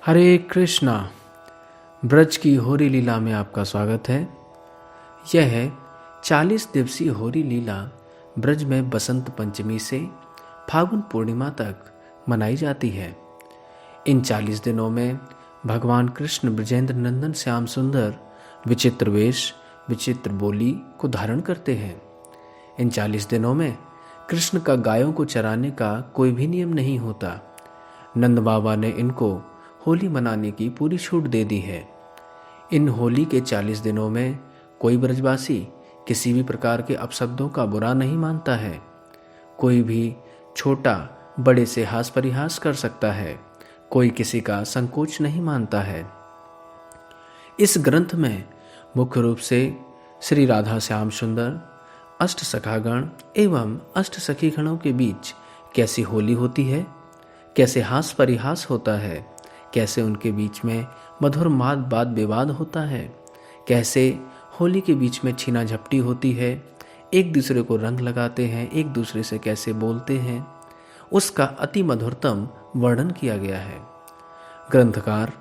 हरे कृष्णा। ब्रज की होरी लीला में आपका स्वागत है। यह है 40 दिवसीय होरी लीला ब्रज में बसंत पंचमी से फागुन पूर्णिमा तक मनाई जाती है। इन 40 दिनों में भगवान कृष्ण ब्रजेंद्र नंदन श्याम सुंदर विचित्र वेश विचित्र बोली को धारण करते हैं। इन 40 दिनों में कृष्ण का गायों को चराने का कोई भी नियम नहीं होता। नंद बाबा ने इनको होली मनाने की पूरी छूट दे दी है। इन होली के 40 दिनों में कोई ब्रजवासी किसी भी प्रकार के अपशब्दों का बुरा नहीं मानता है। कोई भी छोटा बड़े से हास परिहास कर सकता है। कोई किसी का संकोच नहीं मानता है। इस ग्रंथ में मुख्य रूप से श्री राधा श्याम सुंदर, अष्ट सखागण एवं अष्ट सखीगणों के बीच कैसी होली होती है, कैसे हास परिहास होता है, कैसे उनके बीच में मधुर वाद विवाद होता है, कैसे होली के बीच में छीना झपटी होती है, एक दूसरे को रंग लगाते हैं, एक दूसरे से कैसे बोलते हैं, उसका अति मधुरतम वर्णन किया गया है। ग्रंथकार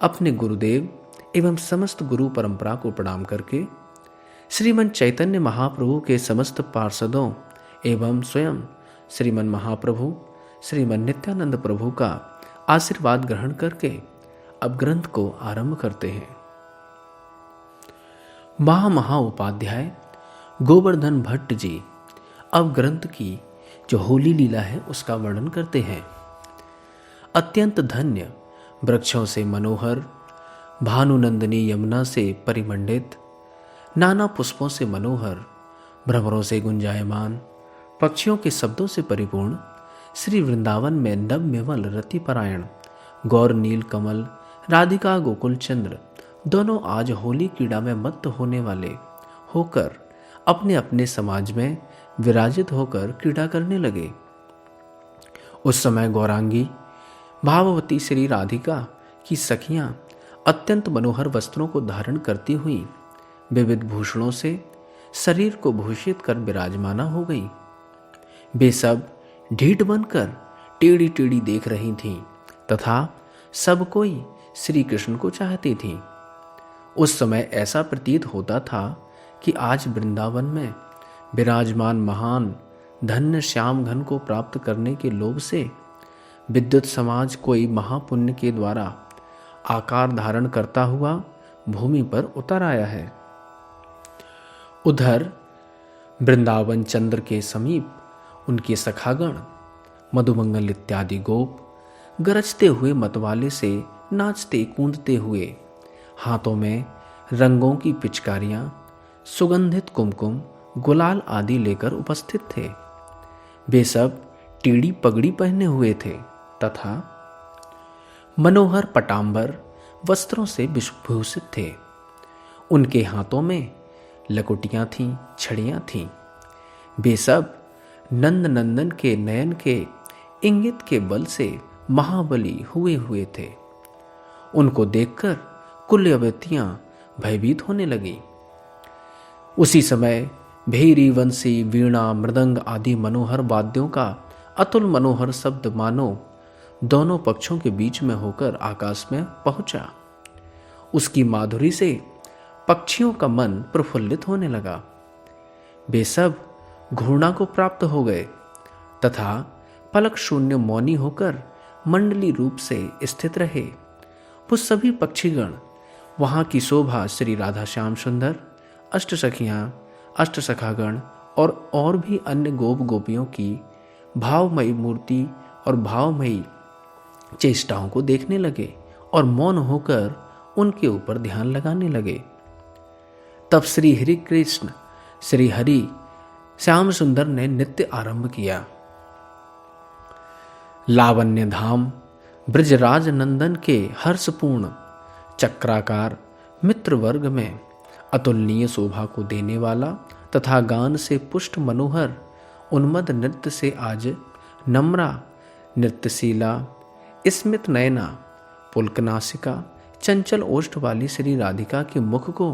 अपने गुरुदेव एवं समस्त गुरु परंपरा को प्रणाम करके श्रीमन चैतन्य महाप्रभु के समस्त पार्षदों एवं स्वयं श्रीमन महाप्रभु श्रीमन नित्यानंद प्रभु का आशीर्वाद ग्रहण करके अब ग्रंथ को आरंभ करते हैं। महाउपाध्याय गोवर्धन भट्ट जी अब ग्रंथ की जो होली लीला है उसका वर्णन करते हैं। अत्यंत धन्य वृक्षों से मनोहर, भानुनंदिनी यमुना से परिमंडित, नाना पुष्पों से मनोहर, भ्रमरों से गुंजायमान, पक्षियों के शब्दों से परिपूर्ण श्री वृंदावन में नवमेवल रतिपरायण गौर नील कमल राधिका गोकुल चंद्र दोनों आज होली क्रीड़ा में मत्त होने वाले होकर अपने अपने समाज में विराजित होकर क्रीड़ा करने लगे। उस समय गौरांगी भाववती श्री राधिका की सखियां अत्यंत मनोहर वस्त्रों को धारण करती हुई विविध भूषणों से शरीर को भूषित कर विराजमाना हो गई। वे सब ढीठ बनकर टेढ़ी टेढ़ी देख रही थीं तथा सब कोई श्री कृष्ण को चाहती थीं। उस समय ऐसा प्रतीत होता था कि आज वृंदावन में विराजमान महान धन्य श्याम घन को प्राप्त करने के लोभ से विद्युत समाज कोई महापुण्य के द्वारा आकार धारण करता हुआ भूमि पर उतर आया है। उधर वृंदावन चंद्र के समीप उनके सखागण मधुमंगल इत्यादि गोप गरजते हुए मतवाले से नाचते कूदते हुए हाथों में रंगों की पिचकारियां, सुगंधित कुमकुम, गुलाल आदि लेकर उपस्थित थे। वे सब टीड़ी पगड़ी पहने हुए थे तथा मनोहर पटांबर वस्त्रों से विभूषित थे। उनके हाथों में लकुटियां थीं, छड़ियां थीं। वे सब नंद नंदन के नयन के इंगित के बल से महाबली हुए थे। उनको देखकर कुल अवतियां भयभीत होने लगी। उसी समय भेरी, वंशी, वीणा, मृदंग आदि मनोहर वाद्यों का अतुल मनोहर शब्द मानो दोनों पक्षों के बीच में होकर आकाश में पहुंचा। उसकी माधुरी से पक्षियों का मन प्रफुल्लित होने लगा। वे सब घूर्णा को प्राप्त हो गए तथा पलक शून्य मौनी होकर मंडली रूप से स्थित रहे। वो सभी पक्षीगण वहां की शोभा श्री राधा श्याम सुंदर, अष्ट सखियां, अष्ट सखागण और भी अन्य गोप गोपियों की भावमयी मूर्ति और भावमयी चेष्टाओं को देखने लगे और मौन होकर उनके ऊपर ध्यान लगाने लगे। तब श्री हरि कृष्ण श्री हरि श्याम सुंदर ने नृत्य आरंभ किया। लावण्य धाम ब्रजराज नंदन के हर्षपूर्ण चक्राकार मित्र वर्ग में अतुलनीय शोभा को देने वाला तथा गान से पुष्ट मनोहर उन्मद नृत्य से आज नम्रा, नृत्यशीला, स्मित नयना, पुलकनासिका, चंचल ओष्ठ वाली श्री राधिका के मुख को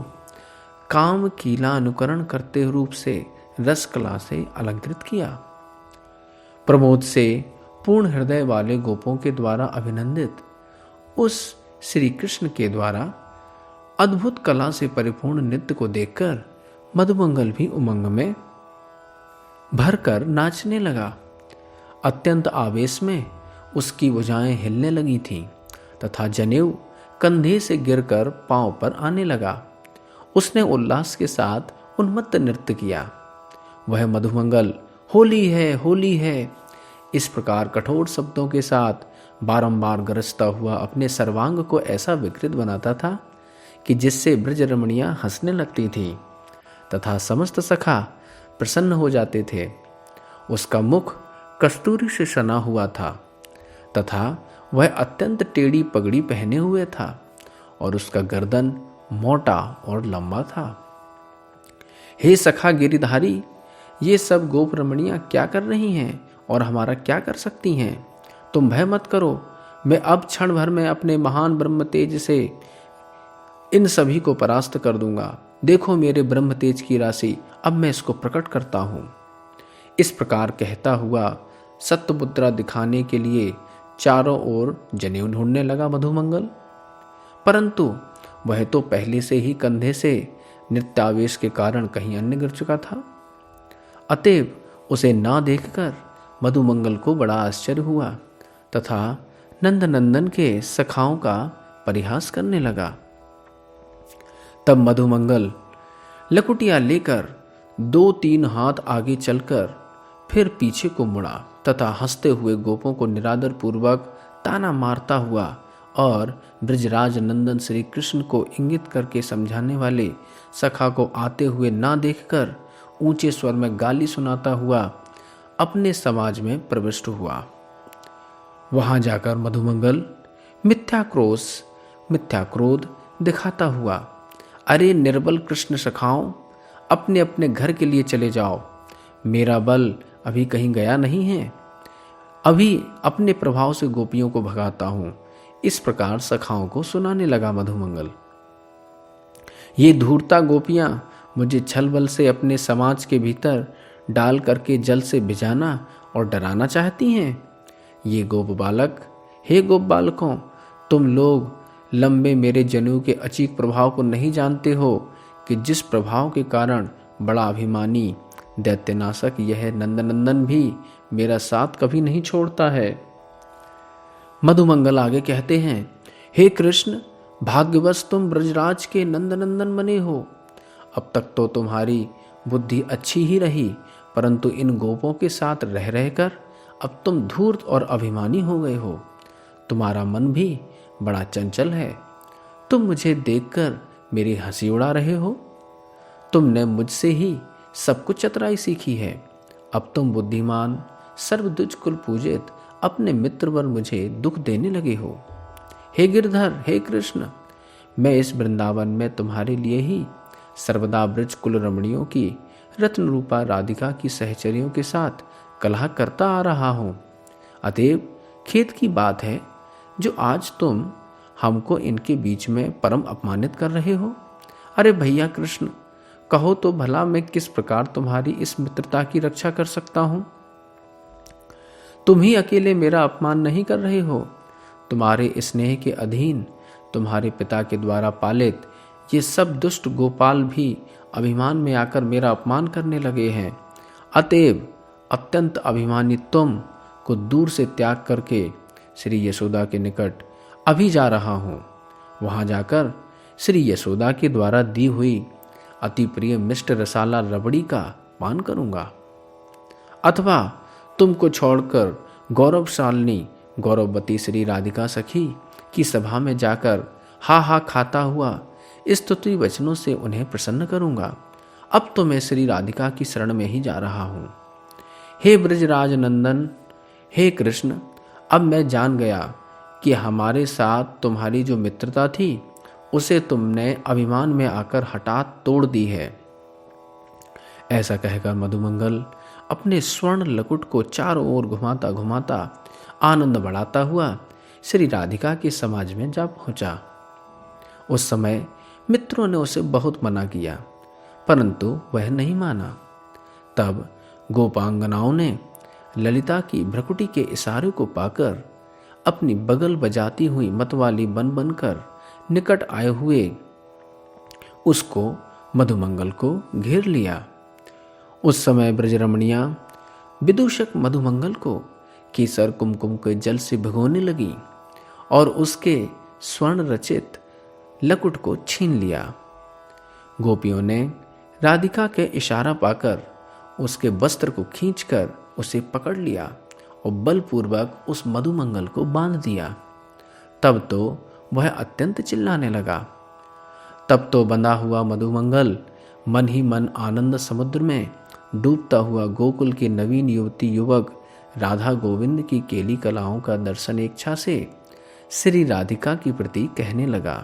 काम कीला अनुकरण करते रूप से रस कला से अलंकृत किया। प्रमोद से पूर्ण हृदय वाले गोपों के द्वारा अभिनंदित उस श्री कृष्ण के द्वारा अद्भुत कला से परिपूर्ण नृत्य को देखकर मधुमंगल भी उमंग में भरकर नाचने लगा। अत्यंत आवेश में उसकी भुजाएं हिलने लगी थीं तथा जनेऊ कंधे से गिरकर पांव पर आने लगा। उसने उल्लास के साथ उन्मत्त नृत्य किया। वह मधुमंगल होली है, होली है, इस प्रकार कठोर शब्दों के साथ बारंबार गरजता हुआ अपने सर्वांग को ऐसा विकृत बनाता था कि जिससे ब्रज रमणियां हंसने लगती थीं तथा समस्त सखा प्रसन्न हो जाते थे। उसका मुख कस्तूरी से सना हुआ था तथा वह अत्यंत टेढ़ी पगड़ी पहने हुए था और उसका गर्दन मोटा और लंबा था। हे सखा गिरिधारी, ये सब गोप रमणियां क्या कर रही हैं और हमारा क्या कर सकती हैं? तुम भय मत करो, मैं अब क्षण भर में अपने महान ब्रह्म तेज से इन सभी को परास्त कर दूंगा। देखो मेरे ब्रह्म तेज की राशि, अब मैं इसको प्रकट करता हूं। इस प्रकार कहता हुआ सत्यपुत्रा दिखाने के लिए चारों ओर जनेऊ ढूंढने लगा मधुमंगल, परंतु वह तो पहले से ही कंधे से नृत्यावेश के कारण कहीं अन्य गिर चुका था। अतएव उसे ना देखकर मधुमंगल को बड़ा आश्चर्य हुआ तथा नंदनंदन के सखाओं का परिहास करने लगा। तब मधुमंगल लकुटिया लेकर 2-3 हाथ आगे चलकर फिर पीछे को मुड़ा तथा हंसते हुए गोपों को निरादर पूर्वक ताना मारता हुआ और ब्रजराज नंदन श्री कृष्ण को इंगित करके समझाने वाले सखा को आते हुए ना देखकर ऊंचे स्वर में गाली सुनाता हुआ अपने समाज में प्रविष्ट हुआ। वहां जाकर मधुमंगल मिथ्या क्रोध दिखाता हुआ, अरे निर्बल कृष्ण सखाओं, अपने अपने घर के लिए चले जाओ, मेरा बल अभी कहीं गया नहीं है, अभी अपने प्रभाव से गोपियों को भगाता हूं। इस प्रकार सखाओं को सुनाने लगा मधुमंगल। ये धूर्ता गोपियां मुझे छल बल से अपने समाज के भीतर डाल करके जल से भिजाना और डराना चाहती हैं। ये गोप बालक, हे गोप बालकों, तुम लोग लंबे मेरे जनेऊ के अचीक प्रभाव को नहीं जानते हो कि जिस प्रभाव के कारण बड़ा अभिमानी दैत्यनाशक यह नंदनंदन भी मेरा साथ कभी नहीं छोड़ता है। मधुमंगल आगे कहते हैं, हे कृष्ण, भाग्यवश तुम ब्रजराज के नंदनंदन बने हो। अब तक तो तुम्हारी बुद्धि अच्छी ही रही, परंतु इन गोपों के साथ रह रहकर अब तुम धूर्त और अभिमानी हो गए हो। तुम्हारा मन भी बड़ा चंचल है। तुम मुझे देखकर मेरी हंसी उड़ा रहे हो। तुमने मुझसे ही सब कुछ चतुराई सीखी है। अब तुम बुद्धिमान सर्वद्विज कुल पूजित अपने मित्र पर मुझे दुख देने लगे हो। हे गिरधर, हे कृष्ण, मैं इस वृंदावन में तुम्हारे लिए ही सर्वदा ब्रज कुल रमणियों की रत्न रूपा राधिका की सहचरियों के साथ कलह करता आ रहा हूं। अतएव खेद की बात है जो आज तुम हमको इनके बीच में परम अपमानित कर रहे हो। अरे भैया कृष्ण, कहो तो भला मैं किस प्रकार तुम्हारी इस मित्रता की रक्षा कर सकता हूं? तुम ही अकेले मेरा अपमान नहीं कर रहे हो, तुम्हारे स्नेह के अधीन तुम्हारे पिता के द्वारा पालित ये सब दुष्ट गोपाल भी अभिमान में आकर मेरा अपमान करने लगे हैं। अतएव अत्यंत अभिमानी तुम को दूर से त्याग करके श्री यशोदा के निकट अभी जा रहा हूं। वहां जाकर श्री यशोदा के द्वारा दी हुई अति प्रिय मिष्ट रसाला रबड़ी का पान करूंगा, अथवा तुमको छोड़कर गौरवशालिनी गौरववती श्री राधिका सखी की सभा में जाकर हा खाता हुआ स्तुति वचनों से उन्हें प्रसन्न करूंगा। अब तो मैं श्री राधिका की शरण में ही जा रहा हूं। हे ब्रजराज नंदन, हे कृष्ण, अब मैं जान गया कि हमारे साथ तुम्हारी जो मित्रता थी उसे तुमने अभिमान में आकर हठात तोड़ दी है। ऐसा कहकर मधुमंगल अपने स्वर्ण लकुट को चारों ओर घुमाता घुमाता आनंद बढ़ाता हुआ श्री राधिका के समाज में जा पहुंचा। उस समय मित्रों ने उसे बहुत मना किया, परंतु वह नहीं माना। तब गोपांगनाओं ने ललिता की भ्रकुटी के इशारे को पाकर अपनी बगल बजाती हुई मतवाली बन बनकर निकट आए हुए उसको मधुमंगल को घेर लिया। उस समय ब्रजरमणियां विदूषक मधुमंगल को केसर कुमकुम के जल से भिगोने लगी और उसके स्वर्ण रचित लकुट को छीन लिया। गोपियों ने राधिका के इशारा पाकर उसके वस्त्र को खींचकर उसे पकड़ लिया और बलपूर्वक उस मधुमंगल को बांध दिया। तब तो वह अत्यंत चिल्लाने लगा। तब तो बंधा हुआ मधुमंगल मन ही मन आनंद समुद्र में डूबता हुआ गोकुल के नवीन युवती युवक राधा गोविंद की केली कलाओं का दर्शन इच्छा से श्री राधिका की प्रति कहने लगा,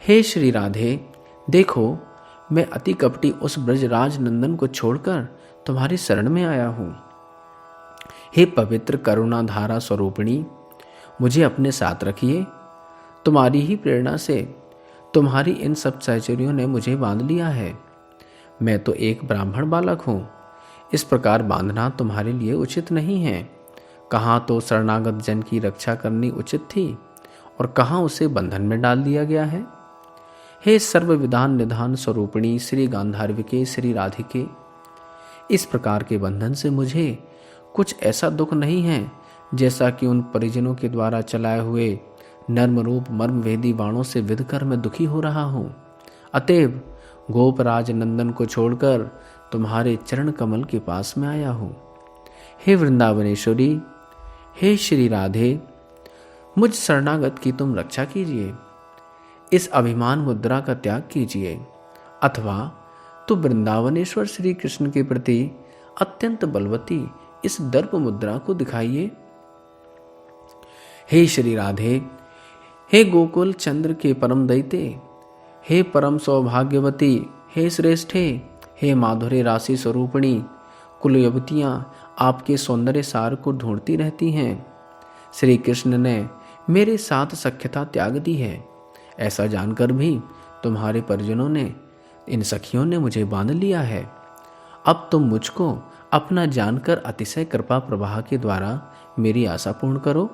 हे श्री राधे, देखो मैं अति कपटी उस ब्रजराज नंदन को छोड़कर तुम्हारी शरण में आया हूं। हे पवित्र करुणा धारा स्वरूपिणी, मुझे अपने साथ रखिए। तुम्हारी ही प्रेरणा से तुम्हारी इन सब सहचर्यों ने मुझे बांध लिया है। मैं तो एक ब्राह्मण बालक हूं। इस प्रकार बांधना तुम्हारे लिए उचित नहीं है। कहाँ तो शरणागत जन की रक्षा करनी उचित थी और कहाँ उसे बंधन में डाल दिया गया है। हे सर्व विधान निधान स्वरूपिणी श्री गांधार्विके श्री राधिके, इस प्रकार के बंधन से मुझे कुछ ऐसा दुख नहीं है जैसा कि उन परिजनों के द्वारा चलाए हुए नर्म रूप मर्म वेदी बाणों से विध कर मैं दुखी हो रहा हूँ। अतएव गोपराज नंदन को छोड़कर तुम्हारे चरण कमल के पास में आया हूँ। हे वृंदावनेश्वरी, हे श्री राधे, मुझ शरणागत की तुम रक्षा कीजिए। इस अभिमान मुद्रा का त्याग कीजिए, अथवा तो वृंदावनेश्वर श्री कृष्ण के प्रति अत्यंत बलवती इस दर्प मुद्रा को दिखाइए। हे श्री राधे, हे गोकुल चंद्र के परम दैते, हे परम सौभाग्यवती, हे श्रेष्ठे, हे माधुर्य राशि स्वरूपिणी, कुल युवतियां आपके सौंदर्य सार को ढूंढती रहती हैं। श्री कृष्ण ने मेरे साथ सख्यता त्याग दी है। ऐसा जानकर भी तुम्हारे परिजनों ने, इन सखियों ने मुझे बांध लिया है। अब तुम मुझको अपना जानकर अतिशय कृपा प्रवाह के द्वारा मेरी आशा पूर्ण करो।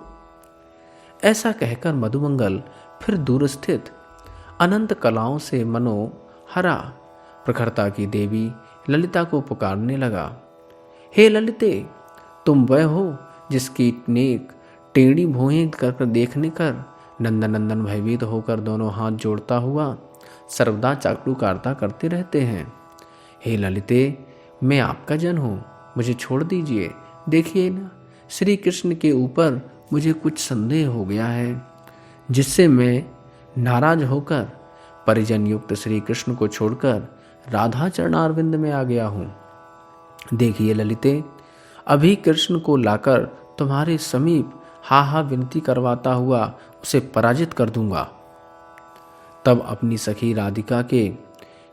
ऐसा कहकर मधुमंगल फिर दूर स्थित अनंत कलाओं से मनोहरा प्रखरता की देवी ललिता को पुकारने लगा। हे ललिते, तुम वह हो जिसकी नेक टेढ़ी भुएं कर देखने कर नंदन भयभीत होकर दोनों हाथ जोड़ता हुआ सर्वदा चाटुकारिता करते रहते हैं। हे ललिते, मैं आपका जन हूँ, मुझे छोड़ दीजिए। देखिए ना, श्री कृष्ण के ऊपर मुझे कुछ संदेह हो गया है, जिससे मैं नाराज होकर परिजन युक्त श्री कृष्ण को छोड़कर राधा चरणारविंद में आ गया हूँ। देखिए ललिते, अभी कृष्ण को लाकर तुम्हारे समीप हा विनती करवाता हुआ उसे पराजित कर दूंगा। तब अपनी सखी राधिका के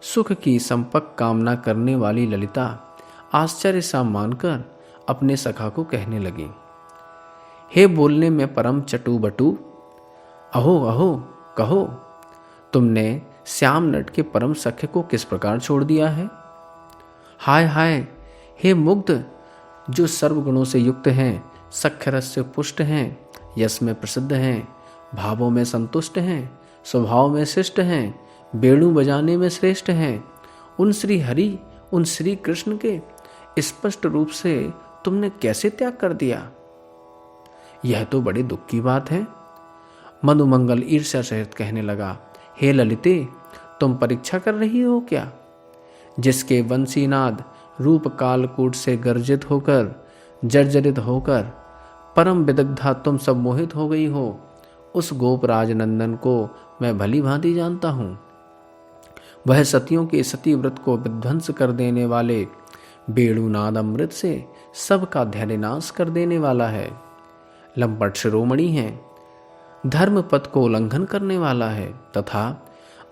सुख की संपक कामना करने वाली ललिता आश्चर्य सा मानकर अपने सखा को कहने लगी, हे बोलने में परम चटू बटू, अहो अहो कहो, तुमने श्याम नट के परम सख्य को किस प्रकार छोड़ दिया है। हाय हाय, हे मुग्ध, जो सर्वगुणों से युक्त हैं, सख्य रस से पुष्ट हैं, यश में प्रसिद्ध हैं, भावों में संतुष्ट हैं, स्वभाव में शिष्ट हैं, बेणु बजाने में श्रेष्ठ हैं, उन श्री हरि, उन श्री कृष्ण के स्पष्ट रूप से तुमने कैसे त्याग कर दिया। यह तो बड़े दुख की बात है। मधुमंगल ईर्ष्या सहित कहने लगा, हे ललिते, तुम परीक्षा कर रही हो क्या। जिसके वंशीनाद रूप कालकूट से गर्जित होकर जर्जरित होकर परम विदग्धा तुम सब मोहित हो गई हो, उस गोपराज नंदन को मैं भली भांति जानता हूँ। वह सतियों के सती व्रत को विध्वंस कर देने वाले बेणुनाद अमृत से सबका धैर्यनाश कर देने वाला है। लंपट शिरोमणि है, धर्म पथ को उल्लंघन करने वाला है तथा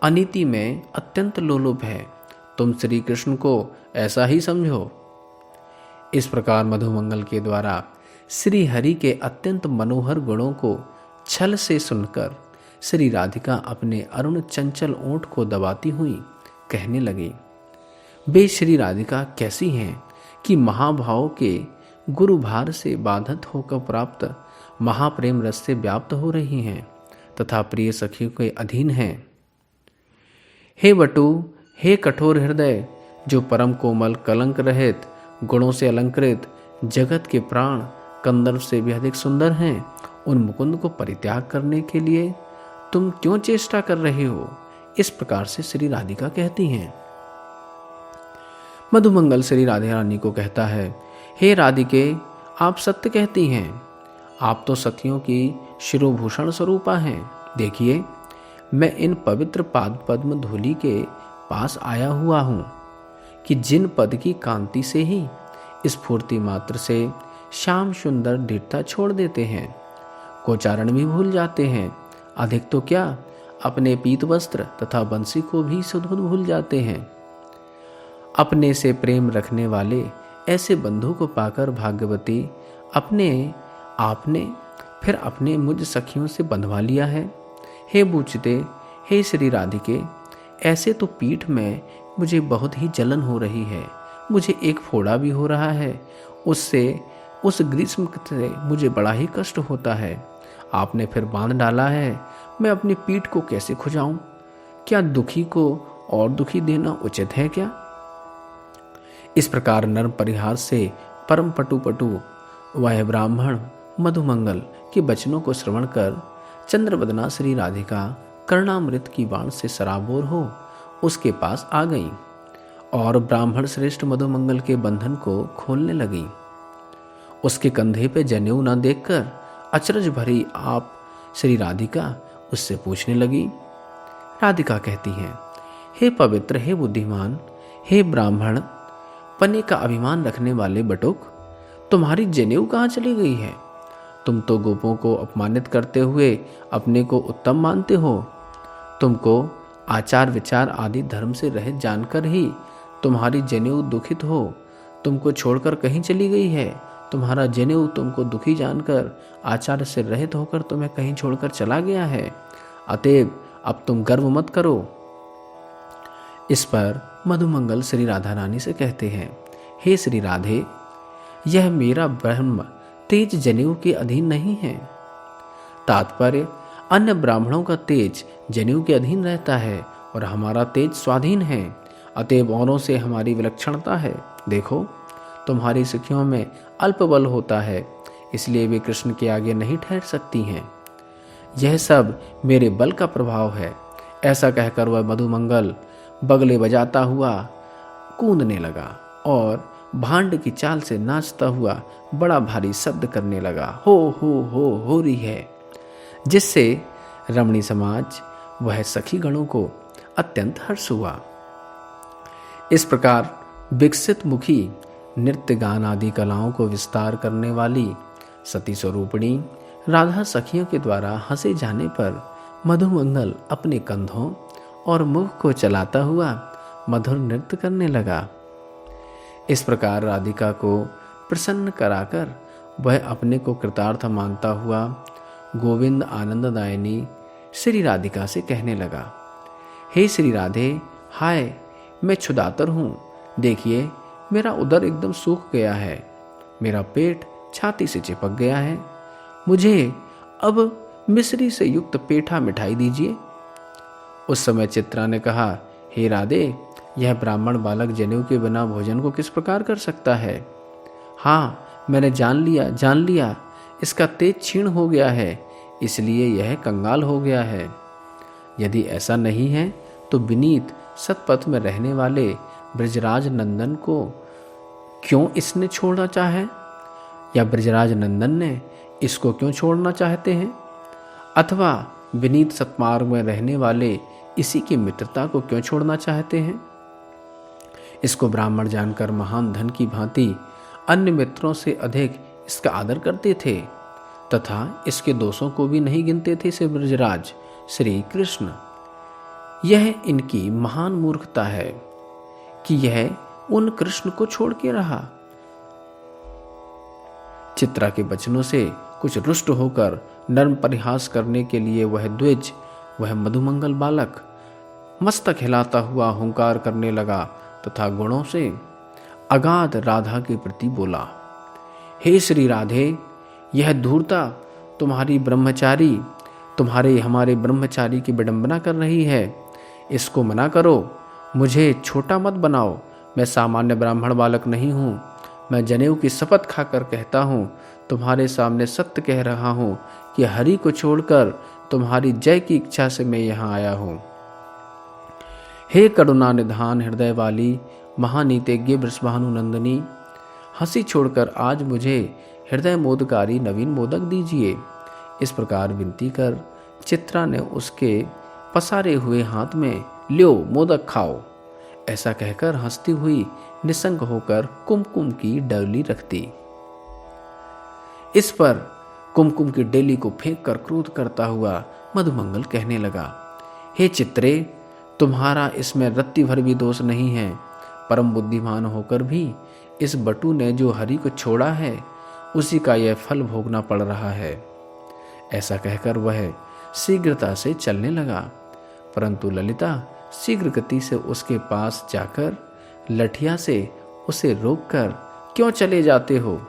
अनीति में अत्यंत लोलुप है। तुम श्री कृष्ण को ऐसा ही समझो। इस प्रकार मधुमंगल के द्वारा श्री हरि के अत्यंत मनोहर गुणों को छल से सुनकर श्री राधिका अपने अरुण चंचल ओंठ को दबाती हुई कहने लगी, बे श्री राधिका कैसी हैं कि महाभाव के गुरु भार से बाधित होकर प्राप्त महाप्रेम रस से व्याप्त हो रही हैं तथा प्रिय सखियों के अधीन हैं। हे बटु, हे कठोर हृदय, जो परम कोमल, कलंक रहित, गुणों से अलंकृत, जगत के प्राण, कंदर्प से भी अधिक सुंदर हैं, उन मुकुंद को परित्याग करने के लिए तुम क्यों चेष्टा कर रहे हो? इस प्रकार से श्री राधिका कहती हैं। मधुमंगल श्री राधे रानी को कहता है, हे राधिके, आप सत्य कहती हैं। आप तो सखियों की शिरोभूषण स्वरूपा हैं। देखिए, मैं इन पवित्र पाद पद्म धूलि के पास आया हुआ हूँ कि जिन पद की कांति से ही स्फूर्ति मात्र से श्याम सुंदर दृढ़ता छोड़ देते हैं, कोचारण भी भूल जाते हैं, अधिक तो क्या अपने पीत वस्त्र तथा बंसी को भी सुध-बुध भूल जाते हैं। अपने से प्रेम रखने वाले ऐसे बंधु को पाकर भाग्यवती अपने आपने फिर अपने मुझ सखियों से बंधवा लिया है। हे बूचते, हे श्री राधिके, ऐसे तो पीठ में मुझे बहुत ही जलन हो रही है, मुझे एक फोड़ा भी हो रहा है, उससे उस ग्रीष्म से मुझे बड़ा ही कष्ट होता है। आपने फिर बांध डाला है, मैं अपनी पीठ को कैसे खुजाऊं? क्या दुखी को और दुखी देना उचित है क्या? इस प्रकार नर्म परिहास से परम पटु वह ब्राह्मण मधुमंगल के वचनों को श्रवण कर चंद्रवदना श्री राधिका कर्णामृत की बाण से सराबोर हो उसके पास आ गई और ब्राह्मण श्रेष्ठ मधुमंगल के बंधन को खोलने लगी। उसके कंधे पे जनेऊ न देखकर अचरज भरी आप श्री राधिका उससे पूछने लगी। राधिका कहती हैं, हे पवित्र, हे बुद्धिमान, हे ब्राह्मण पने का अभिमान रखने वाले बटुक, तुम्हारी जनेऊ कहाँ चली गई है? तुम तो गोपों को अपमानित करते हुए अपने को उत्तम मानते हो। तुमको आचार विचार आदि धर्म से रहित जानकर ही तुम्हारी जनेऊ दुखित हो तुमको छोड़कर कहीं चली गई है। तुम्हारा जनेऊ तुमको दुखी जानकर आचार से रहित होकर तुम्हें कहीं छोड़कर चला गया है। अतएव अब तुम गर्व मत करो। इस पर मधुमंगल श्री राधा रानी से कहते हैं, हे श्री राधे, यह मेरा ब्रह्म तेज जनेऊ के अधीन नहीं है। तात्पर्य, अन्य ब्राह्मणों का तेज जनेऊ के अधीन रहता है और हमारा तेज स्वाधीन है। अतएव औरों से हमारी विलक्षणता है। देखो, तुम्हारी सखियों में अल्प बल होता है, इसलिए वे कृष्ण के आगे नहीं ठहर सकती हैं। यह सब मेरे बल का प्रभाव है। ऐसा कहकर वह मधुमंगल बगले बजाता हुआ कूदने लगा और भांड की चाल से नाचता हुआ बड़ा भारी शब्द करने लगा, हो रही है, जिससे रमणी समाज वह सखी गणों को अत्यंत हर्ष हुआ। इस प्रकार विकसित मुखी नृत्य गान आदि कलाओं को विस्तार करने वाली सती स्वरूपिणी राधा सखियों के द्वारा हंसे जाने पर मधुमंगल अपने कंधों और मुख को चलाता हुआ मधुर नृत्य करने लगा। इस प्रकार राधिका को प्रसन्न कराकर वह अपने को कृतार्थ मानता हुआ गोविंद आनंददायिनी श्री राधिका से कहने लगा, हे श्री राधे, हाय, मैं क्षुधातुर हूँ। देखिए, मेरा उदर एकदम सूख गया है, मेरा पेट छाती से चिपक गया है। मुझे अब मिश्री से युक्त पेठा मिठाई दीजिए। उस समय चित्रा ने कहा, हे राधे, यह ब्राह्मण बालक जनेऊ के बिना भोजन को किस प्रकार कर सकता है? हाँ, मैंने जान लिया, इसका तेज क्षीण हो गया है, इसलिए यह कंगाल हो गया है। यदि ऐसा नहीं है तो विनीत सतपथ में रहने वाले ब्रजराज नंदन को क्यों इसने छोड़ना चाहे, या ब्रजराज नंदन ने इसको क्यों छोड़ना चाहते हैं? अथवा विनीत सतमार्ग में रहने वाले इसी की मित्रता को क्यों छोड़ना चाहते हैं? इसको ब्राह्मण जानकर महान धन की भांति अन्य मित्रों से अधिक इसका आदर करते थे तथा इसके दोषों को भी नहीं गिनते थे से ब्रजराज श्री कृष्ण। यह इनकी महान मूर्खता है कि यह उन कृष्ण को छोड़ के रहा। चित्रा के वचनों से कुछ रुष्ट होकर नर्म परिहास करने के लिए वह मधुमंगल बालक मस्तक हिलाता हुआ हुंकार करने लगा तथा गुणों से अगाध राधा के प्रति बोला, हे श्री राधे, यह धूर्ता तुम्हारी ब्रह्मचारी तुम्हारे हमारे ब्रह्मचारी की विडंबना कर रही है। इसको मना करो। मुझे छोटा मत बनाओ। मैं सामान्य ब्राह्मण बालक नहीं हूँ। मैं जनेऊ की शपथ खाकर कहता हूँ, तुम्हारे सामने सत्य कह रहा हूँ कि हरि को छोड़कर तुम्हारी जय की इच्छा से मैं यहाँ आया हूँ। हे करुणा निधान हृदय वाली महानीतिज्ञ वृषभानु नंदिनी, हंसी छोड़कर आज मुझे हृदय मोदकारी नवीन मोदक दीजिए। इस प्रकार विनती कर चित्रा ने उसके पसारे हुए हाथ में ल्यो मोदक खाओ ऐसा कहकर हंसती हुई निसंग होकर कुमकुम की डली रख दी। इस पर कुमकुम की डेली को फेंक कर क्रोध करता हुआ मधुमंगल कहने लगा, हे चित्रे, तुम्हारा इसमें रत्ती भर भी दोष नहीं है। परम बुद्धिमान होकर भी इस बटू ने जो हरि को छोड़ा है उसी का यह फल भोगना पड़ रहा है। ऐसा कहकर वह शीघ्रता से चलने लगा, परंतु ललिता शीघ्र गति से उसके पास जाकर लठिया से उसे रोककर, क्यों चले जाते हो?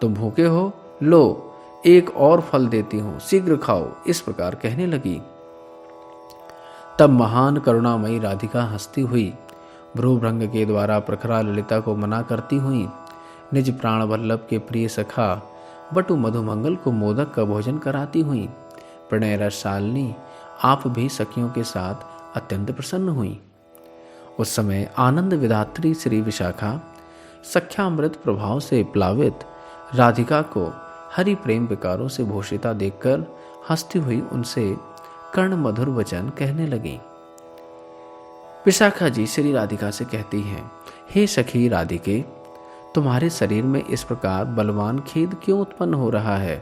तुम भूखे हो? लो एक और फल देती हूँ, शीघ्र खाओ। इस प्रकार कहने लगी। तब महान करुणामयी राधिका हंसती हुई भ्रूभृंग के द्वारा प्रखरा ललिता को मना करती हुई निज प्राण वल्लभ के प्रिय सखा बटु मधुमंगल को मोदक का भोजन कराती हुई प्रणय रसालिनी आप भी सखियों के साथ अत्यंत प्रसन्न हुई। उस समय आनंद विधात्री श्री विशाखा सख्यामृत प्रभाव से प्लावित राधिका को हरि प्रेम विकारों से भूषिता देखकर हंसती हुई उनसे कर्ण मधुर वचन कहने लगी। विशाखा जी श्री राधिका से कहती हैं, हे सखी राधिके, तुम्हारे शरीर में इस प्रकार बलवान खेद क्यों उत्पन्न हो रहा है?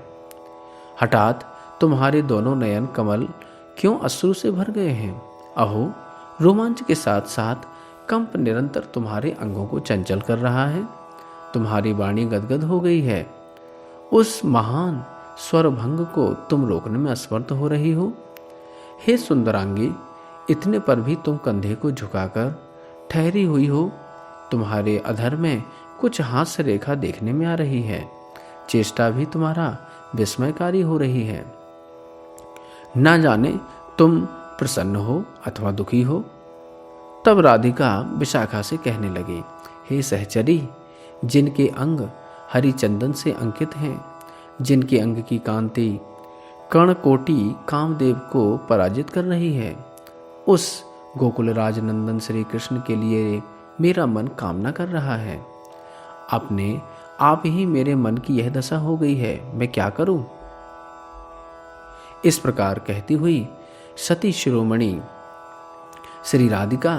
हठात तुम्हारे दोनों नयन कमल क्यों अश्रु से भर गए हैं? अहो, रोमांच के साथ साथ कंप निरंतर तुम्हारे अंगों को चंचल कर रहा है। तुम्हारी वाणी गदगद हो गई है। उस महान स्वर भंग को तुम रोकने में असमर्थ हो रही हो। हे सुंदरांगी, इतने पर भी तुम कंधे को झुकाकर ठहरी हुई हो। तुम्हारे अधर में कुछ हास्य रेखा देखने में आ रही है। चेष्टा भी तुम्हारा विस्मयकारी हो रही है। ना जाने तुम प्रसन्न हो अथवा दुखी हो। तब राधिका विशाखा से कहने लगी, हे सहचरी, जिनके अंग हरिचंदन से अंकित हैं, जिनके अंग की कांति कर्णकोटि कामदेव को पराजित कर रही है, उस गोकुलराज नंदन श्री कृष्ण के लिए मेरा मन कामना कर रहा है। अपने आप ही मेरे मन की यह दशा हो गई है, मैं क्या करूं? इस प्रकार कहती हुई सती शिरोमणि श्री राधिका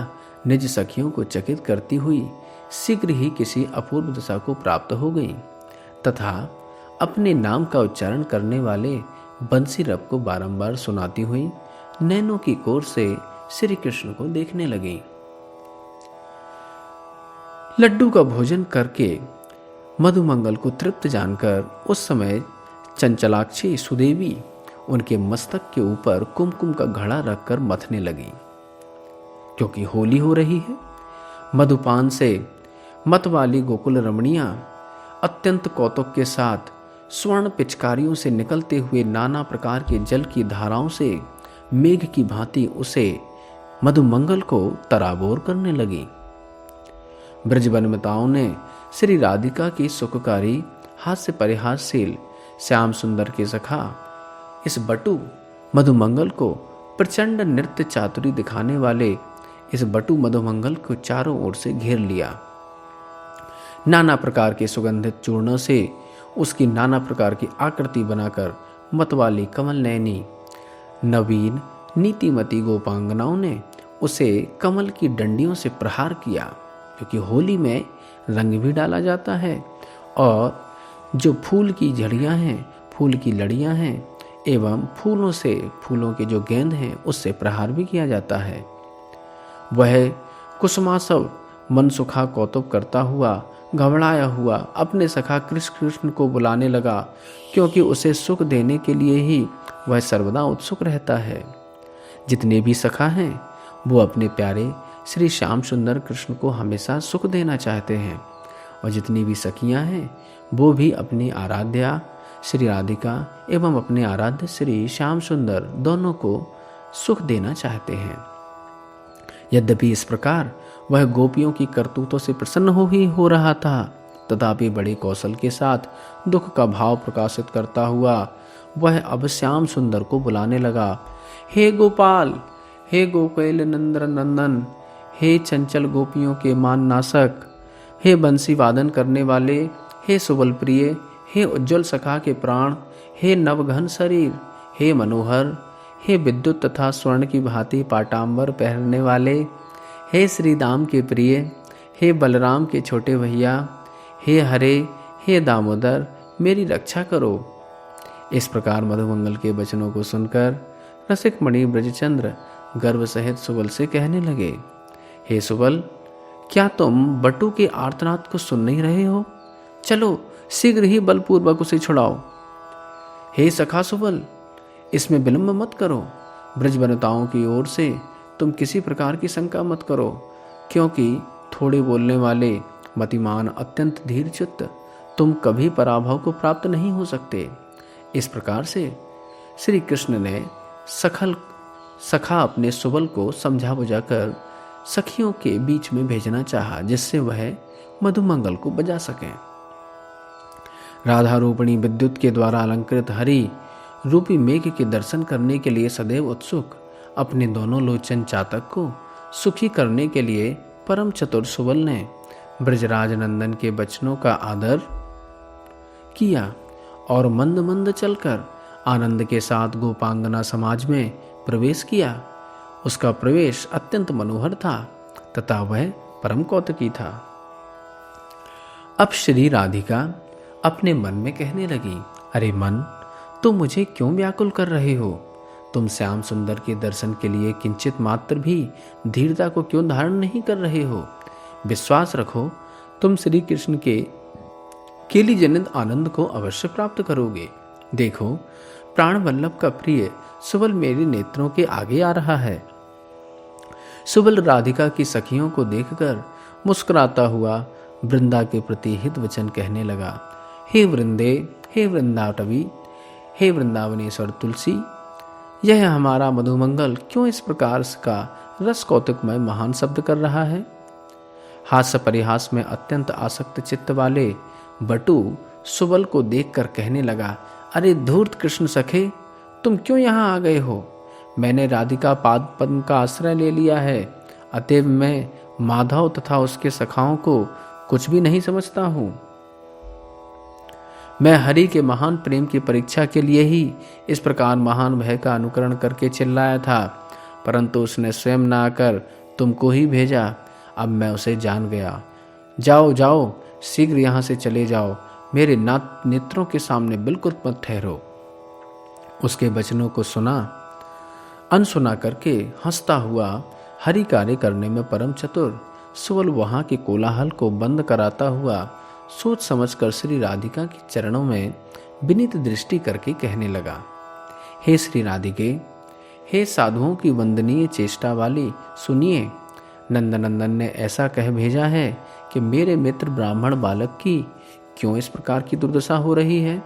निज सखियों को चकित करती हुई शीघ्र ही किसी अपूर्व दशा को प्राप्त हो गई तथा अपने नाम का उच्चारण करने वाले बंसी रब को बारंबार सुनाती हुई नैनों की कोर से श्री कृष्ण को देखने लगी। लड्डू का भोजन करके मधुमंगल को तृप्त जानकर उस समय चंचलाक्षी सुदेवी उनके मस्तक के ऊपर कुमकुम का घड़ा रखकर मथने लगी। क्योंकि होली हो रही है, मधुपान से मत वाली गोकुल रमणियां अत्यंत कौतुक के साथ स्वर्ण पिचकारियों से निकलते हुए नाना प्रकार के जल की धाराओं से मेघ की भांति उसे मधुमंगल को तराबोर करने लगी। ब्रजवनमताओं ने श्री राधिका की सुखकारी हास्य परिहासशील श्याम सुंदर के सखा इस बटु मधुमंगल को प्रचंड नृत्य चातुरी दिखाने वाले इस बटु मधुमंगल को चारों ओर से घेर लिया। नाना प्रकार के सुगंधित चूर्णों से उसकी नाना प्रकार की आकृति बनाकर मतवाली कमल नयनी नवीन नीतिमती गोपांगनाओं ने उसे कमल की डंडियों से प्रहार किया। क्योंकि होली में रंग भी डाला जाता है और जो फूल की झड़ियां हैं, फूल की लड़ियां हैं एवं फूलों से फूलों के जो गेंद हैं उससे प्रहार भी किया जाता है। वह कुसुमासव मनसुखा कौतुक करता हुआ घबराया हुआ अपने सखा कृष्ण को बुलाने लगा, क्योंकि उसे सुख देने के लिए ही वह सर्वदा उत्सुक रहता है। जितने भी सखा हैं वो अपने प्यारे श्री श्याम सुंदर कृष्ण को हमेशा सुख देना चाहते हैं और जितनी भी सखियां हैं वो भी अपनी आराध्या श्री राधिका एवं अपने आराध्य श्री श्याम सुंदर दोनों को सुख देना चाहते हैं। यद्यपि इस प्रकार वह गोपियों की करतूतों से प्रसन्न हो रहा था, तथापि बड़े कौशल के साथ दुख का भाव प्रकाशित करता हुआ वह अब श्याम सुंदर को बुलाने लगा। हे गोपाल, हे गोकुल नंदन, हे चंचल गोपियों के मान नाशक, हे बंसी वादन करने वाले, हे सुबल प्रिय, हे उज्ज्वल सखा के प्राण, हे नवघन शरीर, हे मनोहर, हे विद्युत तथा स्वर्ण की भांति पाटांबर पहनने वाले, हे श्री दाम के प्रिय, हे बलराम के छोटे भैया, हे हरे, हे दामोदर, मेरी रक्षा करो। इस प्रकार मधुमंगल के वचनों को सुनकर रसिक मणि ब्रजचंद्र गर्व सहित सुबल से कहने लगे, हे सुबल, क्या तुम बटू के आर्तनाद को सुन नहीं रहे हो? चलो शीघ्र ही बलपूर्वक उसे छुड़ाओ। हे सखा सुबल, इसमें विलंब मत करो। ब्रज वनिताओं की ओर से तुम किसी प्रकार की शंका मत करो, क्योंकि थोड़े बोलने वाले मतिमान अत्यंत धीर चित्त तुम कभी पराभव को प्राप्त नहीं हो सकते। इस प्रकार से श्री कृष्ण ने सखा अपने सुबल को समझा बुझाकर सखियों के बीच में भेजना चाहा, जिससे वह मधुमंगल को बजा सकें। राधा रूपिणी विद्युत के द्वारा अलंकृत हरि रूपी मेघ के दर्शन करने के लिए सदैव उत्सुक अपने दोनों लोचन चातक को सुखी करने के लिए परम चतुर सुबल ने ब्रजराज नंदन के वचनों का आदर किया और मंद मंद चलकर आनंद के साथ गोपांगना समाज में प्रवेश किया। उसका प्रवेश अत्यंत मनोहर था तथा वह परम कौतुकी था। अब श्री राधिका अपने मन में कहने लगी, अरे मन, तुम मुझे क्यों व्याकुल कर रहे हो? तुम श्याम सुंदर के दर्शन के लिए किंचित मात्र भी धीरता को क्यों धारण नहीं कर रहे हो? विश्वास रखो, तुम श्री कृष्ण के केली जनित आनंद को अवश्य प्राप्त करोगे। देखो, प्राण वल्लभ का प्रिय सुबल मेरे नेत्रों के आगे आ रहा है। सुबल राधिका की सखियों को देखकर मुस्कुराता हुआ वृंदा के प्रति हित वचन कहने लगा, हे वृंदे, हे वृंदाटवी, हे वृंदावनेश्वर तुलसी, यह हमारा मधुमंगल क्यों इस प्रकार का रस कौतुकमय महान शब्द कर रहा है? हास्य परिहास में अत्यंत आसक्त चित्त वाले बटू सुबल को देखकर कहने लगा, अरे धूर्त कृष्ण सखे, तुम क्यों यहाँ आ गए हो? मैंने राधिका पाद पद्म का आश्रय ले लिया है, अतएव मैं माधव तथा उसके सखाओं को कुछ भी नहीं समझता हूँ। मैं हरि के महान प्रेम की परीक्षा के लिए ही इस प्रकार महान भय का अनुकरण करके चिल्लाया था, परंतु उसने स्वयं न आकर तुमको ही भेजा। अब मैं उसे जान गया। जाओ जाओ, शीघ्र यहाँ से चले जाओ, मेरे नेत्रों के सामने बिल्कुल मत ठहरो। उसके वचनों को अनसुना करके हंसता हुआ हरि कार्य करने में परम चतुर सुबल वहाँ के कोलाहल को बंद कराता हुआ सोच समझकर श्री राधिका के चरणों में विनीत दृष्टि करके कहने लगा, हे श्री राधिके, हे साधुओं की वंदनीय चेष्टा वाली, सुनिए, नंदनंदन ने ऐसा कह भेजा है कि मेरे मित्र ब्राह्मण बालक की क्यों इस प्रकार की दुर्दशा हो रही है।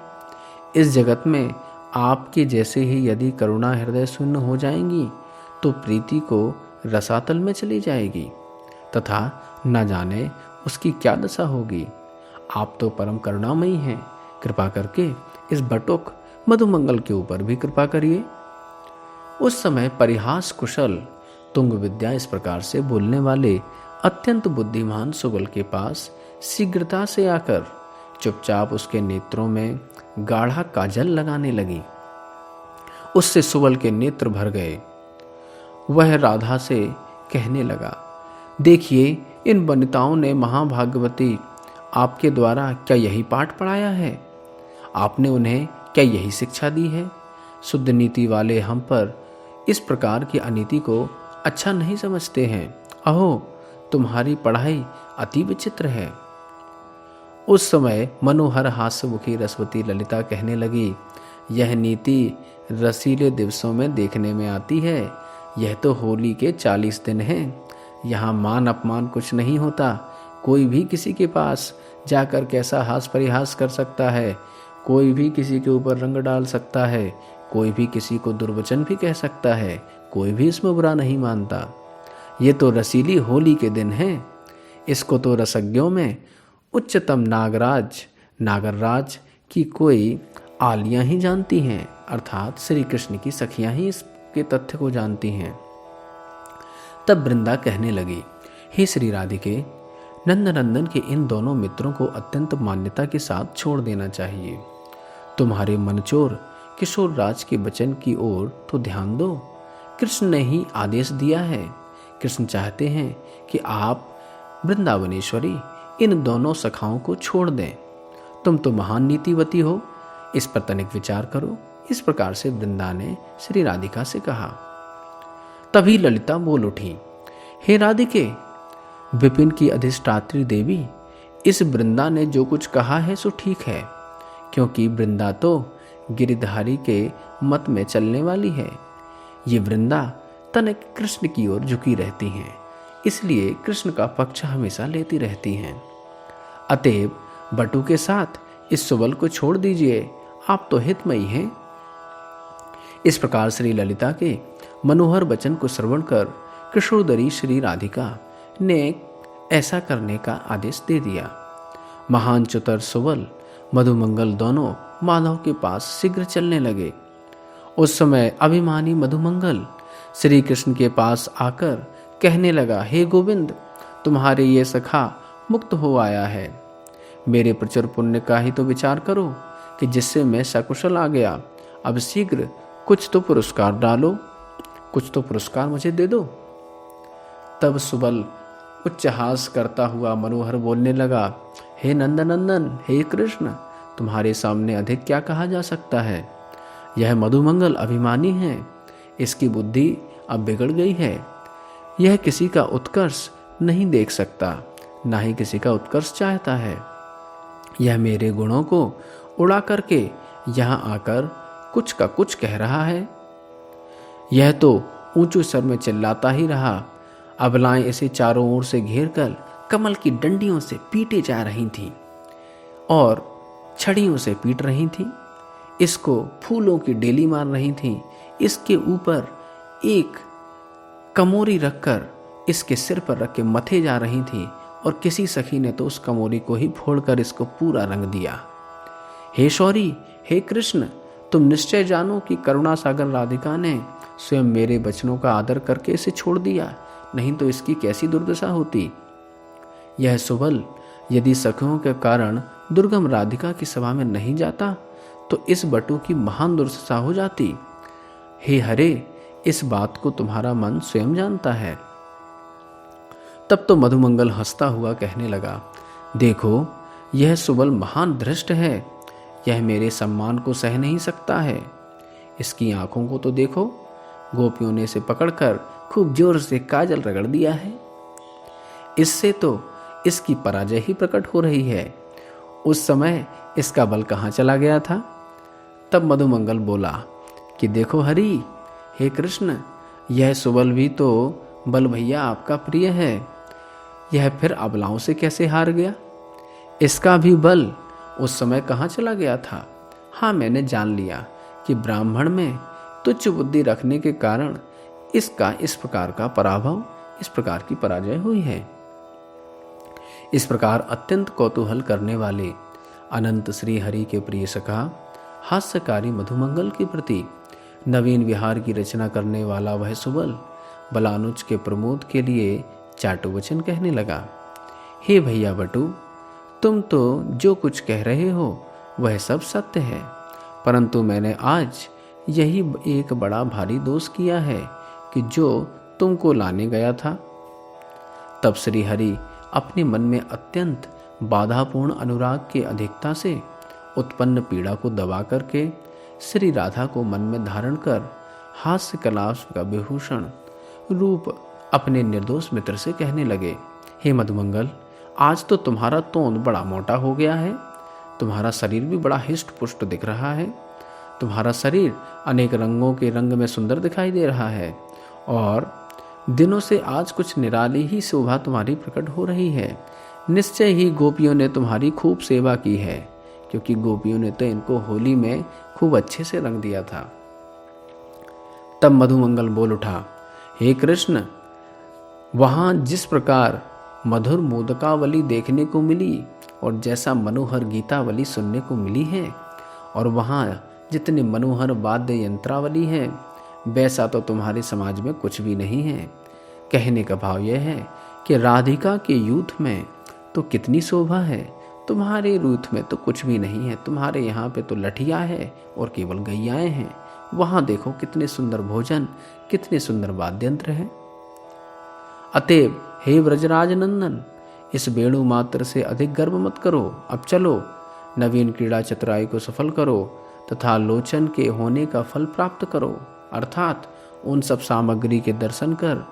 इस जगत में आपके जैसे ही यदि करुणा हृदय शून्य हो जाएंगी तो प्रीति को रसातल में चली जाएगी तथा न जाने उसकी क्या दशा होगी। आप तो परम करुणामयी हैं, कृपा करके इस बटुक मधुमंगल के ऊपर भी कृपा करिए। उस समय परिहास कुशल तुंग विद्या इस प्रकार से बोलने वाले अत्यंत बुद्धिमान सुबल के पास शीघ्रता से आकर चुपचाप उसके नेत्रों में गाढ़ा काजल लगाने लगी। उससे सुबल के नेत्र भर गए। वह राधा से कहने लगा, देखिए, इन वनिताओं ने महाभागवती आपके द्वारा क्या यही पाठ पढ़ाया है? आपने उन्हें क्या यही शिक्षा दी है? शुद्ध नीति वाले हम पर इस प्रकार की अनीति को अच्छा नहीं समझते हैं। अहो, तुम्हारी पढ़ाई अति विचित्र है। उस समय मनोहर हास्यमुखी रसवती ललिता कहने लगी, यह नीति रसीले दिवसों में देखने में आती है। यह तो होली के 40 दिन हैं। यहाँ मान अपमान कुछ नहीं होता। कोई भी किसी के पास जाकर कैसा हास परिहास कर सकता है। कोई भी किसी के ऊपर रंग डाल सकता है, कोई भी किसी को दुर्वचन भी कह सकता है, कोई भी इसमें बुरा नहीं मानता। ये तो रसीली होली के दिन है। इसको तो रसज्ञों में उच्चतम नागरराज की कोई आलियां ही जानती हैं, अर्थात श्री कृष्ण की सखियां ही इसके तथ्य को जानती हैं। तब वृंदा कहने लगी, हे श्री राधिके, नंदनंदन के इन दोनों मित्रों को अत्यंत मान्यता के साथ छोड़ देना चाहिए। तुम्हारे मनचोर किशोर राज के वचन की ओर तो ध्यान दो। कृष्ण ने ही आदेश दिया है। कृष्ण चाहते हैं कि आप वृंदावनेश्वरी इन दोनों सखाओं को छोड़ दें। तुम तो महान नीतिवती हो, इस पर तनिक विचार करो। इस प्रकार से वृंदा ने श्री राधिका से कहा। तभी ललिता बोल उठी, हे राधिके, विपिन की अधिष्ठात्री देवी, इस वृंदा ने जो कुछ कहा है सो ठीक है, क्योंकि वृंदा तो गिरिधारी के मत में चलने वाली है। ये वृंदा तनिक कृष्ण की ओर झुकी रहती हैं, इसलिए कृष्ण का पक्ष हमेशा लेती रहती हैं। अतएव बटू के साथ इस सुबल को छोड़ दीजिए, आप तो हितमयी हैं। इस प्रकार श्री ललिता के मनोहर वचन को श्रवण कर किशोरदरी श्री राधिका ने ऐसा करने का आदेश दे दिया। महान चतुर सुबल मधुमंगल दोनों माधव के पास शीघ्र चलने लगे। उस समय अभिमानी मधुमंगल श्री कृष्ण के पास आकर कहने लगा, हे गोविंद, तुम्हारे ये सखा मुक्त हो आया है। मेरे प्रचुर पुण्य का ही तो विचार करो कि जिससे मैं सकुशल आ गया। अब शीघ्र कुछ तो पुरस्कार डालो, कुछ तो पुरस्कार मुझे दे दो। तब सुबल उच्चहास करता हुआ मनोहर बोलने लगा, हे नंदनंदन, हे कृष्ण, तुम्हारे सामने अधिक क्या कहा जा सकता है। यह मधुमंगल अभिमानी है, इसकी बुद्धि अब बिगड़ गई है। यह किसी का उत्कर्ष नहीं देख सकता, ना ही किसी का उत्कर्ष चाहता है। यह मेरे गुणों को उड़ा करके यहाँ आकर कुछ का कुछ कह रहा है। यह तो ऊंचे स्वर में चिल्लाता ही रहा। अबलाएं इसे चारों ओर से घेरकर कमल की डंडियों से पीटे जा रही थीं और छड़ियों से पीट रही थीं। इसको फूलों की डेली मार रही थीं। इसके ऊपर एक कमोरी रखकर इसके सिर पर रख के मथे जा रही थी और किसी सखी ने तो उस कमोरी को ही फोड़कर इसको पूरा रंग दिया। हे शौरी, हे कृष्ण, तुम निश्चय जानो कि करुणा सागर राधिका ने स्वयं मेरे वचनों का आदर करके इसे छोड़ दिया, नहीं तो इसकी कैसी दुर्दशा होती। यह सुबल यदि सखियों के कारण दुर्गम राधिका की सभा में नहीं जाता तो इस बटू की महान दुर्दशा हो जाती। हे हरे, इस बात को तुम्हारा मन स्वयं जानता है। तब तो मधुमंगल हंसता हुआ कहने लगा, देखो, यह सुबल महान धृष्ट है। यह मेरे सम्मान को सह नहीं सकता है। इसकी आंखों को तो देखो, गोपियों ने इसे पकड़कर खूब जोर से काजल रगड़ दिया है। इससे तो इसकी पराजय ही प्रकट हो रही है। उस समय इसका बल कहाँ चला गया था। तब मधुमंगल बोला कि देखो हरि, हे कृष्ण, यह सुबल भी तो बल भैया आपका प्रिय है। यह फिर अबलाओं से कैसे हार गया। इसका भी बल उस समय कहाँ चला गया था। हाँ, मैंने जान लिया कि ब्राह्मण में तुच्छ बुद्धि रखने के कारण इसका इस प्रकार का पराभव, इस प्रकार की पराजय हुई है। इस प्रकार अत्यंत कौतूहल करने वाले अनंत श्री हरि के प्रिय सखा हास्यकारी मधुमंगल के प्रति नवीन विहार की रचना करने वाला वह सुबल बलानुज के प्रमोद के लिए चाटु वचन कहने लगा। हे भैया बटू, तुम तो जो कुछ कह रहे हो वह सब सत्य है, परंतु मैंने आज यही एक बड़ा भारी दोष किया है कि जो तुमको लाने गया था। तब श्री हरि अपने मन में अत्यंत बाधापूर्ण अनुराग के अधिकता से उत्पन्न पीड़ा को दबा करके श्री राधा को मन में धारण कर हास्य कलाश का विभूषण रूप अपने निर्दोष मित्र से कहने लगे, हे मधुमंगल, आज तो तुम्हारा तोंद बड़ा मोटा हो गया है। तुम्हारा शरीर भी बड़ा हिष्ट पुष्ट दिख रहा है। तुम्हारा शरीर अनेक रंगों के रंग में सुंदर दिखाई दे रहा है और दिनों से आज कुछ निराली ही शोभा तुम्हारी प्रकट हो रही है। निश्चय ही गोपियों ने तुम्हारी खूब सेवा की है, क्योंकि गोपियों ने तो इनको होली में खूब अच्छे से रंग दिया था। तब मधुमंगल बोल उठा, हे कृष्ण, वहाँ जिस प्रकार मधुर मोदकावली देखने को मिली और जैसा मनोहर गीतावली सुनने को मिली है, और वहाँ जितने मनोहर वाद्य यंत्रावली है, वैसा तो तुम्हारे समाज में कुछ भी नहीं है। कहने का भाव यह है कि राधिका के यूथ में तो कितनी शोभा है, तुम्हारे यूथ में तो कुछ भी नहीं है। तुम्हारे यहाँ पे तो लठिया है और केवल गैयाएं हैं। वहाँ देखो कितने सुंदर भोजन, कितने सुंदर वाद्यंत्र हैं। अतएव हे व्रजराज नंदन, इस वेणु मात्र से अधिक गर्व मत करो। अब चलो, नवीन क्रीड़ा चतुराई को सफल करो तथा लोचन के होने का फल प्राप्त करो, अर्थात उन सब सामग्री के दर्शन कर,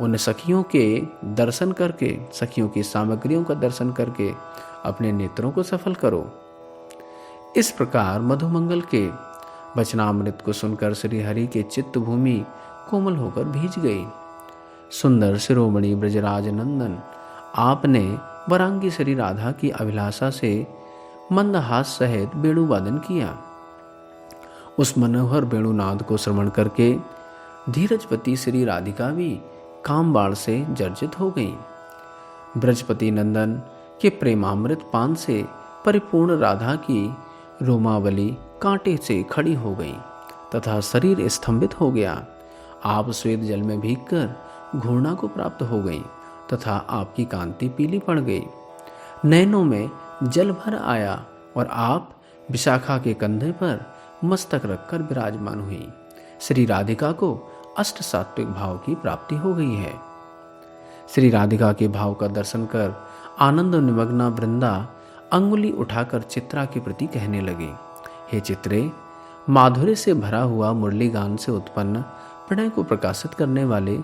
उन सखियों के दर्शन करके, सखियों की सामग्रियों का दर्शन करके अपने नेत्रों को सफल करो। इस प्रकार मधुमंगल के वचनामृत को सुनकर श्री हरि के चित्त भूमि कोमल होकर भीज गई। सुंदर शिरोमणि ब्रजराज नंदन, आपने वरांगी श्री राधा की अभिलाषा से मंदहास सहित वेणुवादन किया। उस मनोहर वेणुनाद को श्रवण करके धीरजवती श्री राधिका भी कामबाण से जर्जित हो गई। ब्रजपति नंदन के प्रेमामृत पान से परिपूर्ण राधा की रोमावली कांटे से खड़ी हो गई तथा शरीर स्तंभित हो गया। आप श्वेत जल में भीगकर घूर्णा को प्राप्त हो गई तथा आपकी कांति पीली पड़ गई। नैनों में जल भर आया और आप विशाखा के कंधे पर मस्तक रखकर विराजमान हुई। श्री राधिका को अष्ट सात्विक भाव की प्राप्ति हो गई है। श्री राधिका के भाव का दर्शन कर आनंद निमग्ना वृंदा अंगुली उठाकर चित्रा के प्रति कहने लगे, हे चित्रे, माधुर्य से भरा हुआ मुरली गान से उत्पन्न प्रणय को प्रकाशित करने वाले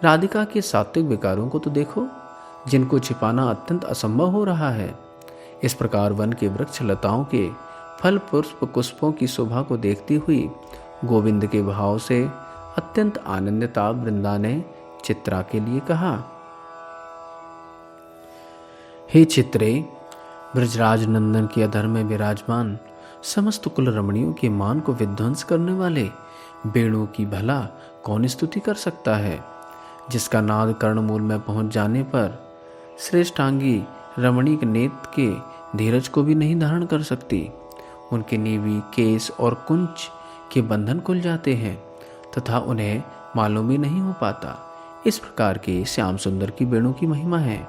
राधिका के सात्विक विकारों को तो देखो, जिनको छिपाना अत्यंत असंभव हो रहा है। इस प्रकार वन के वृक्ष लताओं के फल पुष्प पुष्पों की शोभा को देखती हुई गोविंद के भाव से अत्यंत आनंदिता वृंदा ने चित्रा के लिए कहा, हे चित्रे, ब्रजराज नंदन के अधर में विराजमान समस्त कुल रमणियों के मान को विध्वंस करने वाले वेणु की भला कौन स्तुति कर सकता है, जिसका नाद कर्णमूल में पहुंच जाने पर श्रेष्ठांगी रमणीक नेत्र के धीरज को भी नहीं धारण कर सकती। उनके नीवी, केस और कुंच के बंधन खुल जाते हैं तथा उन्हें मालूम ही नहीं हो पाता। इस प्रकार के श्याम सुंदर की वेणु की महिमा है।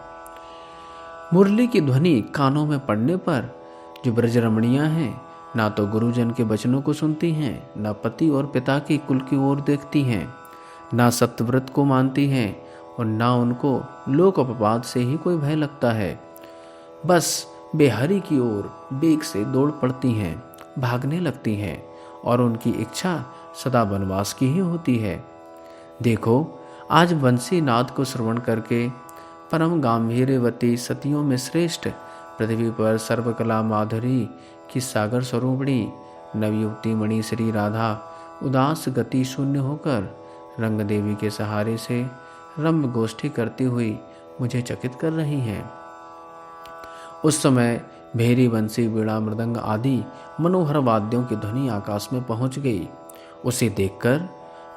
मुरली की ध्वनि कानों में पड़ने पर जो ब्रज रमणियां हैं, ना तो गुरुजन के वचनों को सुनती हैं, ना पति और पिता के कुल की ओर देखती हैं, ना सत्यव्रत को मानती हैं और ना उनको लोक अपवाद से ही कोई भय लगता है। बस बेहरी की ओर बेग से दौड़ पड़ती हैं, भागने लगती हैं और उनकी इच्छा सदा वनवास की ही होती है। देखो, आज बंसी नाद को श्रवण करके परम गांभीर्यवती सतियों में श्रेष्ठ, पृथ्वी पर सर्वकला माधुरी की सागर स्वरूपिणी नवयुवती मणि श्री राधा उदास गति शून्य होकर रंग देवी के सहारे से रम्य गोष्ठी करती हुई मुझे चकित कर रही हैं। उस समय भेरी, बंसी, वीणा, मृदंग आदि मनोहर वाद्यों की ध्वनि आकाश में पहुंच गई। उसे देखकर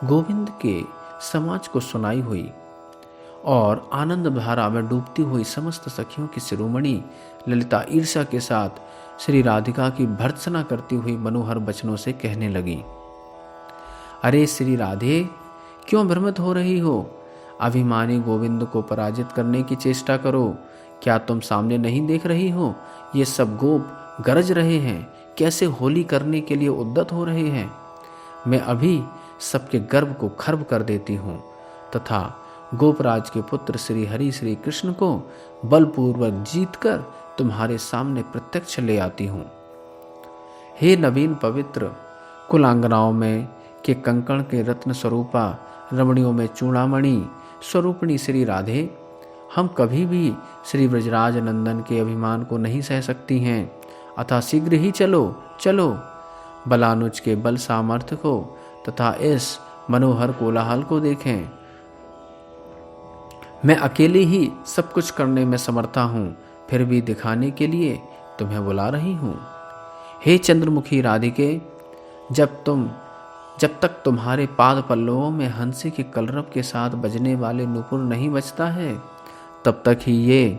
गोविंद के समाज को सुनाई हुई और आनंद धारा में डूबती हुई समस्त सखियों की शिरोमणि ललिता ईर्ष्या के साथ श्री राधिका की भर्त्सना करती हुई मनोहर वचनों से कहने लगी, अरे श्री राधे, क्यों भ्रमित हो रही हो? अभिमानी गोविंद को पराजित करने की चेष्टा करो। क्या तुम सामने नहीं देख रही हो? ये सब गोप गरज रहे हैं, कैसे होली करने के लिए उद्यत हो रहे हैं। मैं अभी सबके गर्व को खर्ब कर देती हूँ तथा गोपराज के पुत्र श्री हरि श्री कृष्ण को बलपूर्वक जीतकर तुम्हारे सामने प्रत्यक्ष ले आती हूँ। हे नवीन पवित्र कुलांगनाओं में के कंकण के रत्न स्वरूपा, रमणियों में चूड़ामणि स्वरूपिणी श्री राधे, हम कभी भी श्री ब्रजराज नंदन के अभिमान को नहीं सह सकती हैं, अतः शीघ्र ही चलो चलो, बलानुज के बल सामर्थ्य को तथा इस मनोहर कोलाहल को देखें। मैं अकेली ही सब कुछ करने में समर्था हूँ, फिर भी दिखाने के लिए तुम्हें बुला रही हूँ। हे चंद्रमुखी राधिके, जब तक तुम्हारे पाद पल्लवों में हंसी के कलरव के साथ बजने वाले नुपुर नहीं बजता है, तब तक ही ये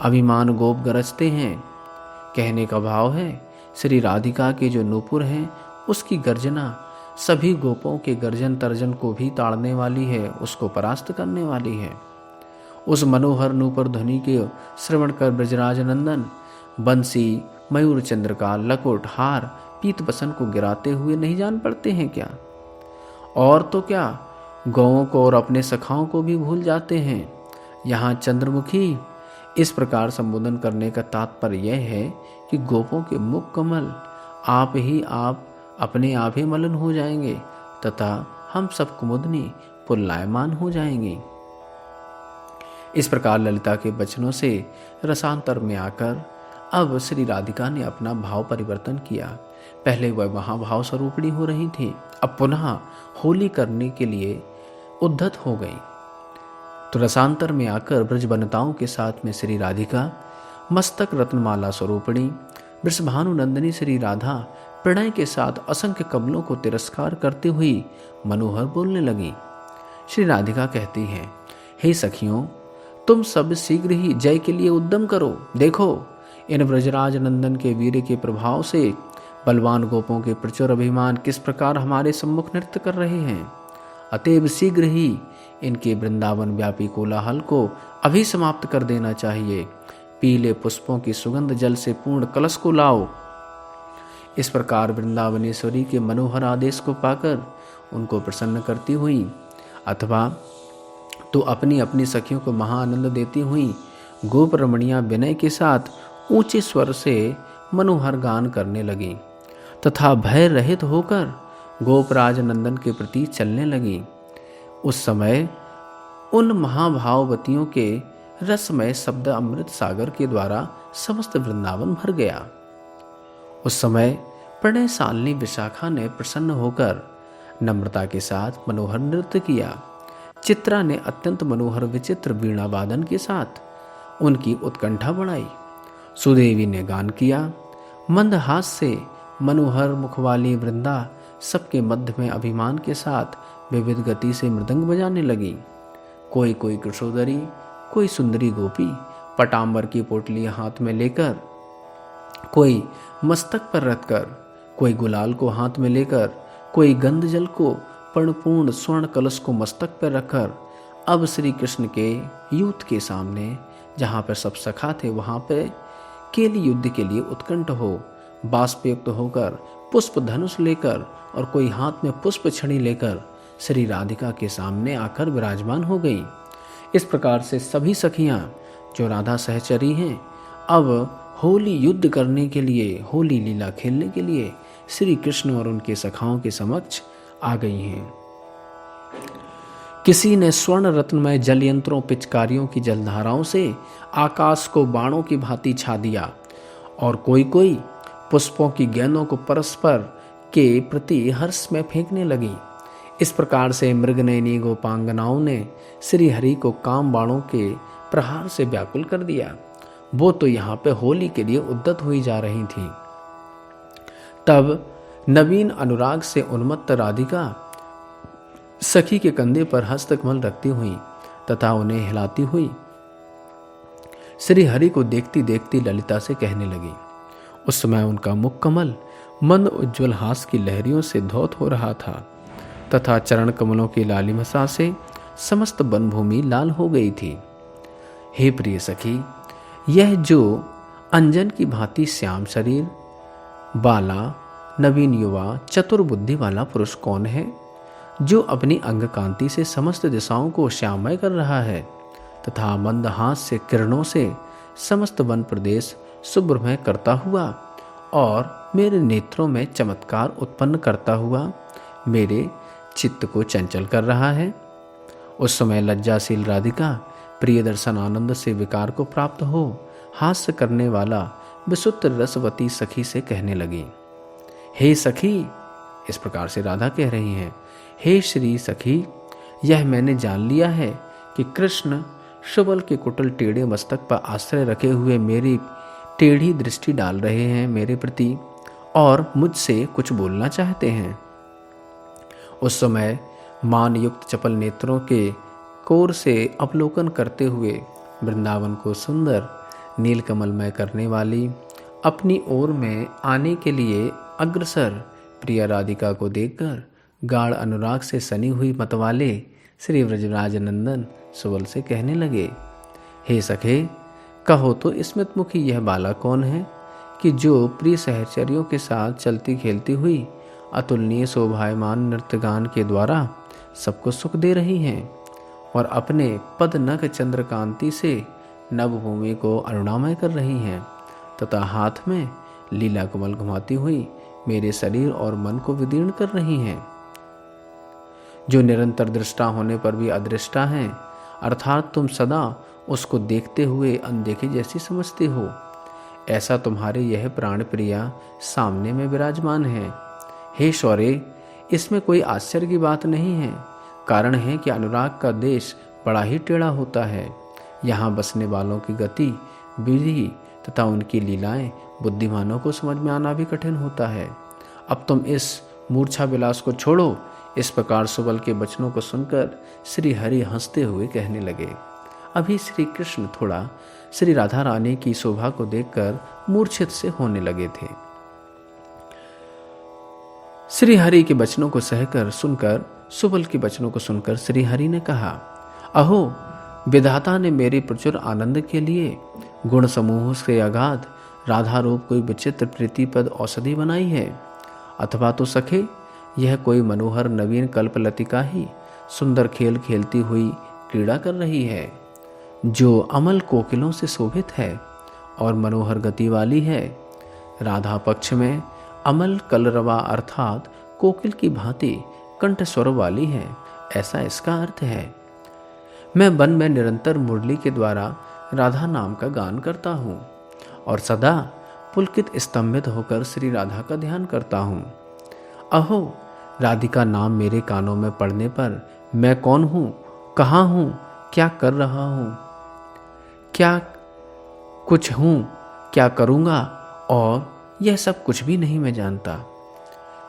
अभिमान गोप गरजते हैं। कहने का भाव है, श्री राधिका के जो नुपुर हैं उसकी गर्जना सभी गोपों के गर्जन तर्जन को भी ताड़ने वाली है, उसको परास्त करने वाली है। उस मनोहर नूपुर ध्वनि के श्रवण कर ब्रजराज नंदन बंसी, मयूर चंद्र, लकुट, हार, पीत बसन को गिराते हुए नहीं जान पड़ते हैं क्या? और तो क्या, गौओं को और अपने सखाओं को भी भूल जाते हैं। यहाँ चंद्रमुखी इस प्रकार संबोधन करने का तात्पर्य यह है कि गोपों के मुख कमल आप अपने आप ही मलिन हो जाएंगे तथा हम सब कुमुदनी पुल्लायमान हो जाएंगे। इस प्रकार ललिता के वचनों से रसांतर में आकर अब श्री राधिका ने अपना भाव परिवर्तन किया। पहले वह महाभाव स्वरूपिणी हो रही थी, अब पुनः होली करने के लिए उद्धत हो गई। तो रसांतर में आकर ब्रज वनिताओं के साथ में श्री राधिका मस्तक रत्नमाला स्वरूपिणी वृषभानु नंदिनी श्री राधा प्रणय के साथ असंख्य कमलों को तिरस्कार करते हुए मनोहर बोलने लगी। श्री राधिका कहती हैं, हे सखियों, तुम सब शीघ्र ही जय के लिए उद्यम करो। देखो, इन ब्रजराज नंदन के वीर के प्रभाव से बलवान गोपों के प्रचुर अभिमान किस प्रकार हमारे सम्मुख नृत्य कर रहे हैं। अतएव शीघ्र ही इनके वृंदावन व्यापी कोलाहल को अभी समाप्त कर देना चाहिए। पीले पुष्पों की सुगंध जल से पूर्ण कलश को लाओ। इस प्रकार वृंदावनेश्वरी के मनोहर आदेश को पाकर उनको प्रसन्न करती हुई अथवा तो अपनी अपनी सखियों को महाआनंद देती हुई गोप रमणियां विनय के साथ ऊंचे स्वर से मनोहर गान करने लगी तथा भय रहित होकर गोपराज नंदन के प्रति चलने लगी। उस समय उन महाभाववतियों के रसमय शब्द अमृत सागर के द्वारा समस्त वृंदावन भर गया। उस समय प्रणय सालनी विशाखा ने प्रसन्न होकर नम्रता के साथ मनोहर नृत्य किया। चित्रा ने अत्यंत मनोहर विचित्र वीणा वादन के साथ उनकी उत्कंठा बढ़ाई। सुदेवी ने गान किया। मंदहास से मनोहर मुखवाली वृंदा सबके मध्य में अभिमान के साथ विविध गति से मृदंग बजाने लगी। कोई कोई कृशोदरी, कोई सुंदरी गोपी पटांबर की पोटली हाथ में लेकर, कोई मस्तक पर रखकर, कोई गुलाल को हाथ में लेकर, कोई गंध जल को पर्णपूर्ण स्वर्ण कलश को मस्तक पर रखकर अब श्री कृष्ण के युद्ध के सामने, जहाँ पर सब सखा थे वहाँ पे केली युद्ध के लिए उत्कंठ हो, बाष्पयुक्त होकर पुष्प धनुष लेकर और कोई हाथ में पुष्प छड़ी लेकर श्री राधिका के सामने आकर विराजमान हो गई। इस प्रकार से सभी सखियां जो राधा सहचरी हैं अब होली युद्ध करने के लिए, होली लीला खेलने के लिए श्री कृष्ण और उनके सखाओं के समक्ष आ गई हैं। किसी ने स्वर्ण रत्नमय जल यंत्रों पिचकारियों की जलधाराओं से आकाश को बाणों की भांति छा दिया और कोई कोई पुष्पों की गेंदों को परस्पर के प्रति हर्ष में फेंकने लगी। इस प्रकार से मृगनयनी गोपांगनाओं ने श्री हरि को काम बाणों के प्रहार से व्याकुल कर दिया। वो तो यहाँ पे होली के लिए उद्यत हुई जा रही थी। तब नवीन अनुराग से उन्मत्त राधिका सखी के कंधे पर हस्तकमल रखती हुई तथा उन्हें हिलाती हुई श्री हरि को देखती देखती ललिता से कहने लगी। उस समय उनका मुख कमल मंद उज्ज्वल हास की लहरियों से धौत हो रहा था तथा चरण कमलों की लालिमसा से समस्त वनभूमि लाल हो गई थी। हे प्रिय सखी, यह जो अंजन की भांति श्याम शरीर बाला नवीन युवा चतुर बुद्धि वाला पुरुष कौन है, जो अपनी अंग कांति से समस्त दिशाओं को श्याममय कर रहा है तथा मंदहास से किरणों से समस्त वन प्रदेश शुभ्रमय करता हुआ और मेरे नेत्रों में चमत्कार उत्पन्न करता हुआ मेरे चित्त को चंचल कर रहा है। उस समय लज्जाशील राधिका प्रिय दर्शन आनंद से विकार को प्राप्त हो हास्य करने वाला विशुद्ध रसवती सखी से कहने लगी। हे सखी, इस प्रकार से राधा कह रही हैं, हे श्री सखी, यह मैंने जान लिया है कि कृष्ण शुबल के कुटल टेढ़े मस्तक पर आश्रय रखे हुए मेरी टेढ़ी दृष्टि डाल रहे हैं मेरे प्रति और मुझसे कुछ बोलना चाहते हैं। उस समय मान युक्त चपल नेत्रों के कोर से अवलोकन करते हुए वृंदावन को सुंदर नीलकमलमय करने वाली अपनी ओर में आने के लिए अग्रसर प्रिया राधिका को देखकर गाढ़ अनुराग से सनी हुई मतवाले श्री व्रजराज नंदन सुबल से कहने लगे, हे सखे, कहो तो स्मित मुखी यह बाला कौन है कि जो प्रिय सहचर्यों के साथ चलती खेलती हुई अतुलनीय शोभायमान नृत्यगान के द्वारा सबको सुख दे रही हैं और अपने पद नख चंद्रकांति से नवभूमि को अरुणामय कर रही हैं तथा हाथ में लीला कमल घुमाती हुई मेरे शरीर और मन को विदीर्ण कर रही हैं, जो निरंतर दृष्टा होने पर भी अदृष्टा हैं, अर्थात तुम सदा उसको देखते हुए अनदेखी जैसी समझते हो। ऐसा तुम्हारे यह प्राण प्रिया सामने में विराजमान है। हे शौर्य, इसमें कोई आश्चर्य की बात नहीं है। कारण है कि अनुराग का देश बड़ा ही टेढ़ा होता है। यहाँ बसने वालों की गति, विधि तथा उनकी लीलाएं बुद्धिमानों को समझ में आना भी कठिन होता है। अब तुम इस मूर्छा विलास को छोड़ो। इस प्रकार सुबल के वचनों को सुनकर श्री हरि हंसते हुए कहने लगे। अभी श्री कृष्ण थोड़ा श्री राधा रानी की शोभा को देखकर मूर्छित से होने लगे थे। श्री हरि के वचनों को सहकर सुनकर सुबल के वचनों को सुनकर श्री हरि ने कहा, अहो, विधाता ने मेरे प्रचुर आनंद के लिए गुण समूह से अगाध राधा रूप कोई विचित्र प्रीतिपद औषधि बनाई है। अथवा तो सखे, यह कोई मनोहर नवीन कल्पलतिका ही सुंदर खेल खेलती हुई क्रीड़ा कर रही है, जो अमल कोकिलों से शोभित है और मनोहर गति वाली है। राधा पक्ष में अमल कलरवा अर्थात कोकिल की भांति कंठ स्वर वाली है, ऐसा इसका अर्थ है। मैं वन में निरंतर मुरली के द्वारा राधा नाम का गान करता हूँ और सदा पुलकित स्तंभित होकर श्री राधा का ध्यान करता हूँ। अहो, राधिका नाम मेरे कानों में पड़ने पर मैं कौन हूँ, कहाँ हूँ, क्या कर रहा हूँ, क्या कुछ हूँ, क्या करूँगा, और यह सब कुछ भी नहीं मैं जानता।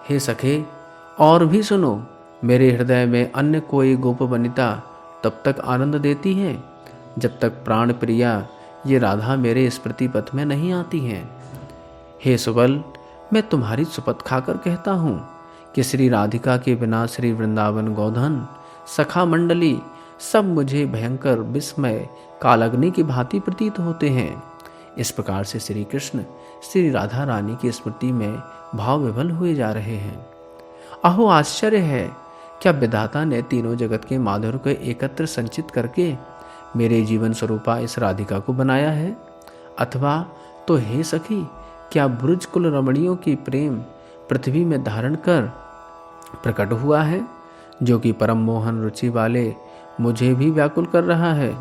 हे सखे, और भी सुनो, मेरे हृदय में अन्य कोई गोप वनिता तब तक आनंद देती है जब तक प्राण प्रिया ये राधा मेरे स्मृति पथ में नहीं आती हैं। हे सुबल, मैं तुम्हारी सुपथ खाकर कहता हूँ कि श्री राधिका के बिना श्री वृंदावन गोधन सखा मंडली सब मुझे भयंकर विस्मय कालग्नि की भांति प्रतीत होते हैं। इस प्रकार से श्री कृष्ण श्री राधा रानी की स्मृति में भाव विभल हुए जा रहे हैं। अहो, आश्चर्य है, क्या विधाता ने तीनों जगत के माधुर्य को एकत्र संचित करके मेरे जीवन स्वरूपा इस राधिका को बनाया है। अथवा तो हे सखी, क्या ब्रुज कुल रमणियों की प्रेम पृथ्वी में धारण कर प्रकट हुआ है, जो कि परम मोहन रुचि वाले मुझे भी व्याकुल कर रहा है।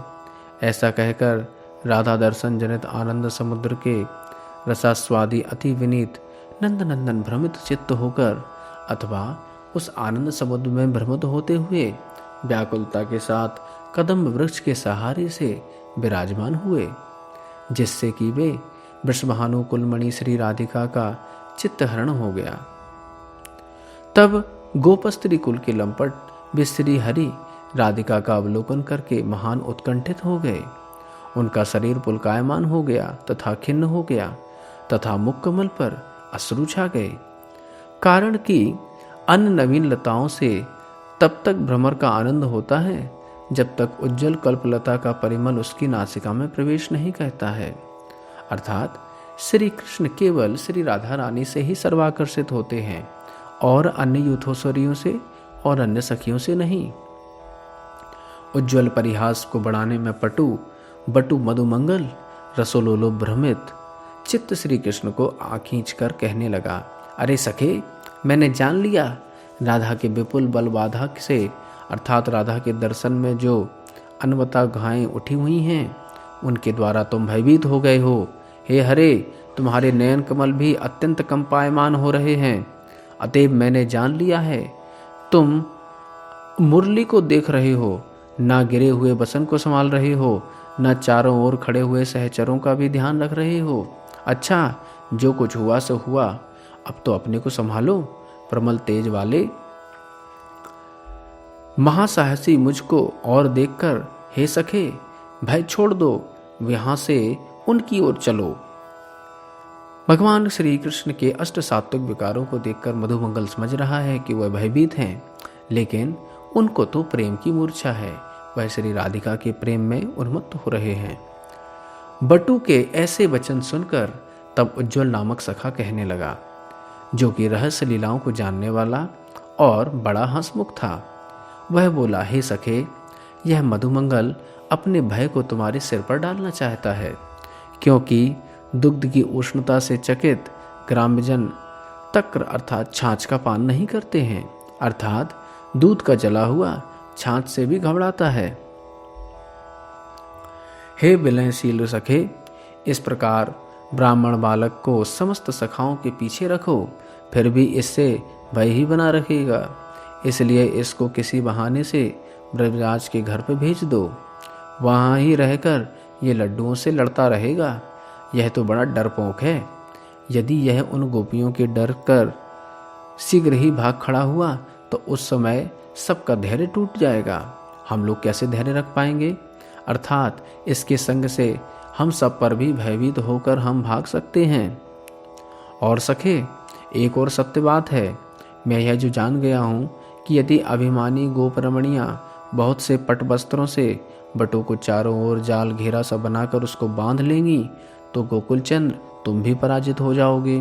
ऐसा कहकर राधा दर्शन जनित आनंद समुद्र के रसास्वादी अति विनीत नंदनंदन भ्रमित चित्त होकर अथवा उस आनंद समुद्र में भ्रमित होते हुए व्याकुलता के साथ कदम वृक्ष के सहारे से विराजमान हुए, जिससे कि वे वृषभानु कुलमणि श्री राधिका का चित्तहरण हो गया। तब गोपस्त्री कुल के लंपट वे श्री हरि राधिका का अवलोकन करके महान उत्कंठित हो गए। उनका शरीर पुलकायमान हो गया तथा खिन्न हो गया तथा मुखकमल पर अश्रु छा गए। कारण कि अन्य नवीन लताओं से तब तक भ्रमर का आनंद होता है जब तक उज्जवल कल्पलता का परिमल उसकी नासिका में प्रवेश नहीं करता है। अर्थात श्री कृष्ण केवल श्री राधा रानी से ही सर्वाकर्षित होते हैं और अन्य यूथोस्वरियों से और अन्य सखियों से नहीं। उज्जवल परिहास को बढ़ाने में बटु मधुमंगल रसोलोलो भ्रमित चित्त श्री कृष्ण को आखींच कर कहने लगा, अरे सखे, मैंने जान लिया, राधा के विपुल बल बाधा से अर्थात राधा के दर्शन में जो अनवता घाएं उठी हुई हैं उनके द्वारा तुम भयभीत हो गए हो। हे हरे, तुम्हारे नयन कमल भी अत्यंत कंपायमान हो रहे हैं। अतएव मैंने जान लिया है, तुम मुरली को देख रहे हो, ना गिरे हुए वसन को संभाल रहे हो, न चारों ओर खड़े हुए सहचरों का भी ध्यान रख रहे हो। अच्छा, जो कुछ हुआ सो हुआ, अब तो अपने को संभालो। प्रबल तेज वाले महासाहसी मुझको और देखकर हे सखे भय छोड़ दो, यहां से उनकी ओर चलो। भगवान श्री कृष्ण के अष्ट सात्विक विकारों को देखकर मधुमंगल समझ रहा है कि वह भयभीत हैं, लेकिन उनको तो प्रेम की मूर्छा है। वह श्री राधिका के प्रेम में उन्मत्त हो रहे हैं। बटू के ऐसे वचन सुनकर तब उज्ज्वल नामक सखा कहने लगा, जो कि रहस्य लीलाओं को जानने वाला और बड़ा हंसमुख था। वह बोला, हे सखे, यह मधुमंगल अपने भय को तुम्हारे सिर पर डालना चाहता है, क्योंकि दुग्ध की उष्णता से चकित ग्राम्यजन तक्र अर्थात छाछ का पान नहीं करते हैं, अर्थात दूध का जला हुआ छाछ से भी घबराता है। हे विलयशील सखे, इस प्रकार ब्राह्मण बालक को समस्त सखाओं के पीछे रखो, फिर भी इससे भय ही बना रखेगा। इसलिए इसको किसी बहाने से ब्रजराज के घर पर भेज दो। वहाँ ही रहकर ये लड्डुओं से लड़ता रहेगा। यह तो बड़ा डरपोक है। यदि यह उन गोपियों के डर कर शीघ्र ही भाग खड़ा हुआ तो उस समय सबका धैर्य टूट जाएगा। हम लोग कैसे धैर्य रख पाएंगे? अर्थात इसके संग से हम सब पर भी भयभीत होकर हम भाग सकते हैं। और सखे, एक और सत्य बात है। मैं यह जो जान गया हूँ कि यदि अभिमानी गोपरमणियाँ बहुत से पट वस्त्रों से बटू को चारों ओर जाल घेरा सा बनाकर उसको बांध लेंगी तो गोकुलचंद्र तुम भी पराजित हो जाओगे,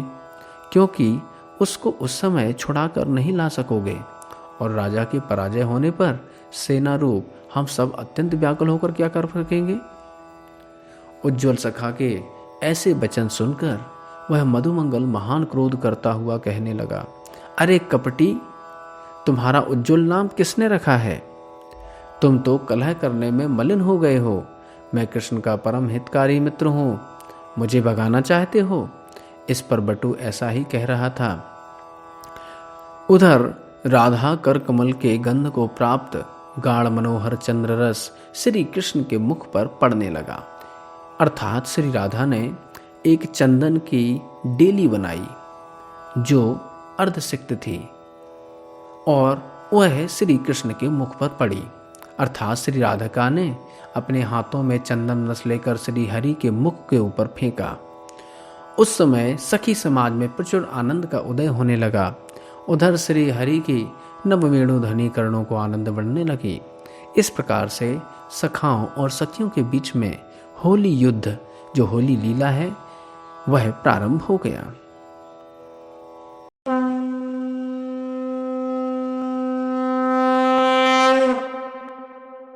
क्योंकि उसको उस समय छुड़ा कर नहीं ला सकोगे। और राजा के पराजय होने पर सेना रूप हम सब अत्यंत व्याकुल होकर क्या कर सकेंगे? उज्ज्वल सखा के ऐसे वचन सुनकर वह मधुमंगल महान क्रोध करता हुआ कहने लगा, अरे कपटी, तुम्हारा उज्ज्वल नाम किसने रखा है? तुम तो कलह करने में मलिन हो गए हो। मैं कृष्ण का परम हितकारी मित्र हूँ, मुझे भगाना चाहते हो? इस पर बटू ऐसा ही कह रहा था। उधर राधा कर कमल के गंध को प्राप्त गाढ़ मनोहर चंद्ररस श्री कृष्ण के मुख पर पड़ने लगा। अर्थात श्री राधा ने एक चंदन की डेली बनाई जो अर्धसिक्त थी और वह श्री कृष्ण के मुख पर पड़ी। अर्थात श्री राधिका ने अपने हाथों में चंदन रस लेकर श्री हरि के मुख के ऊपर फेंका। उस समय सखी समाज में प्रचुर आनंद का उदय होने लगा। उधर श्री हरि की नववेणुध्वनि कर्णों को आनंद बढ़ने लगी। इस प्रकार से सखाओं और सखियों के बीच में होली युद्ध, जो होली लीला है, वह प्रारंभ हो गया।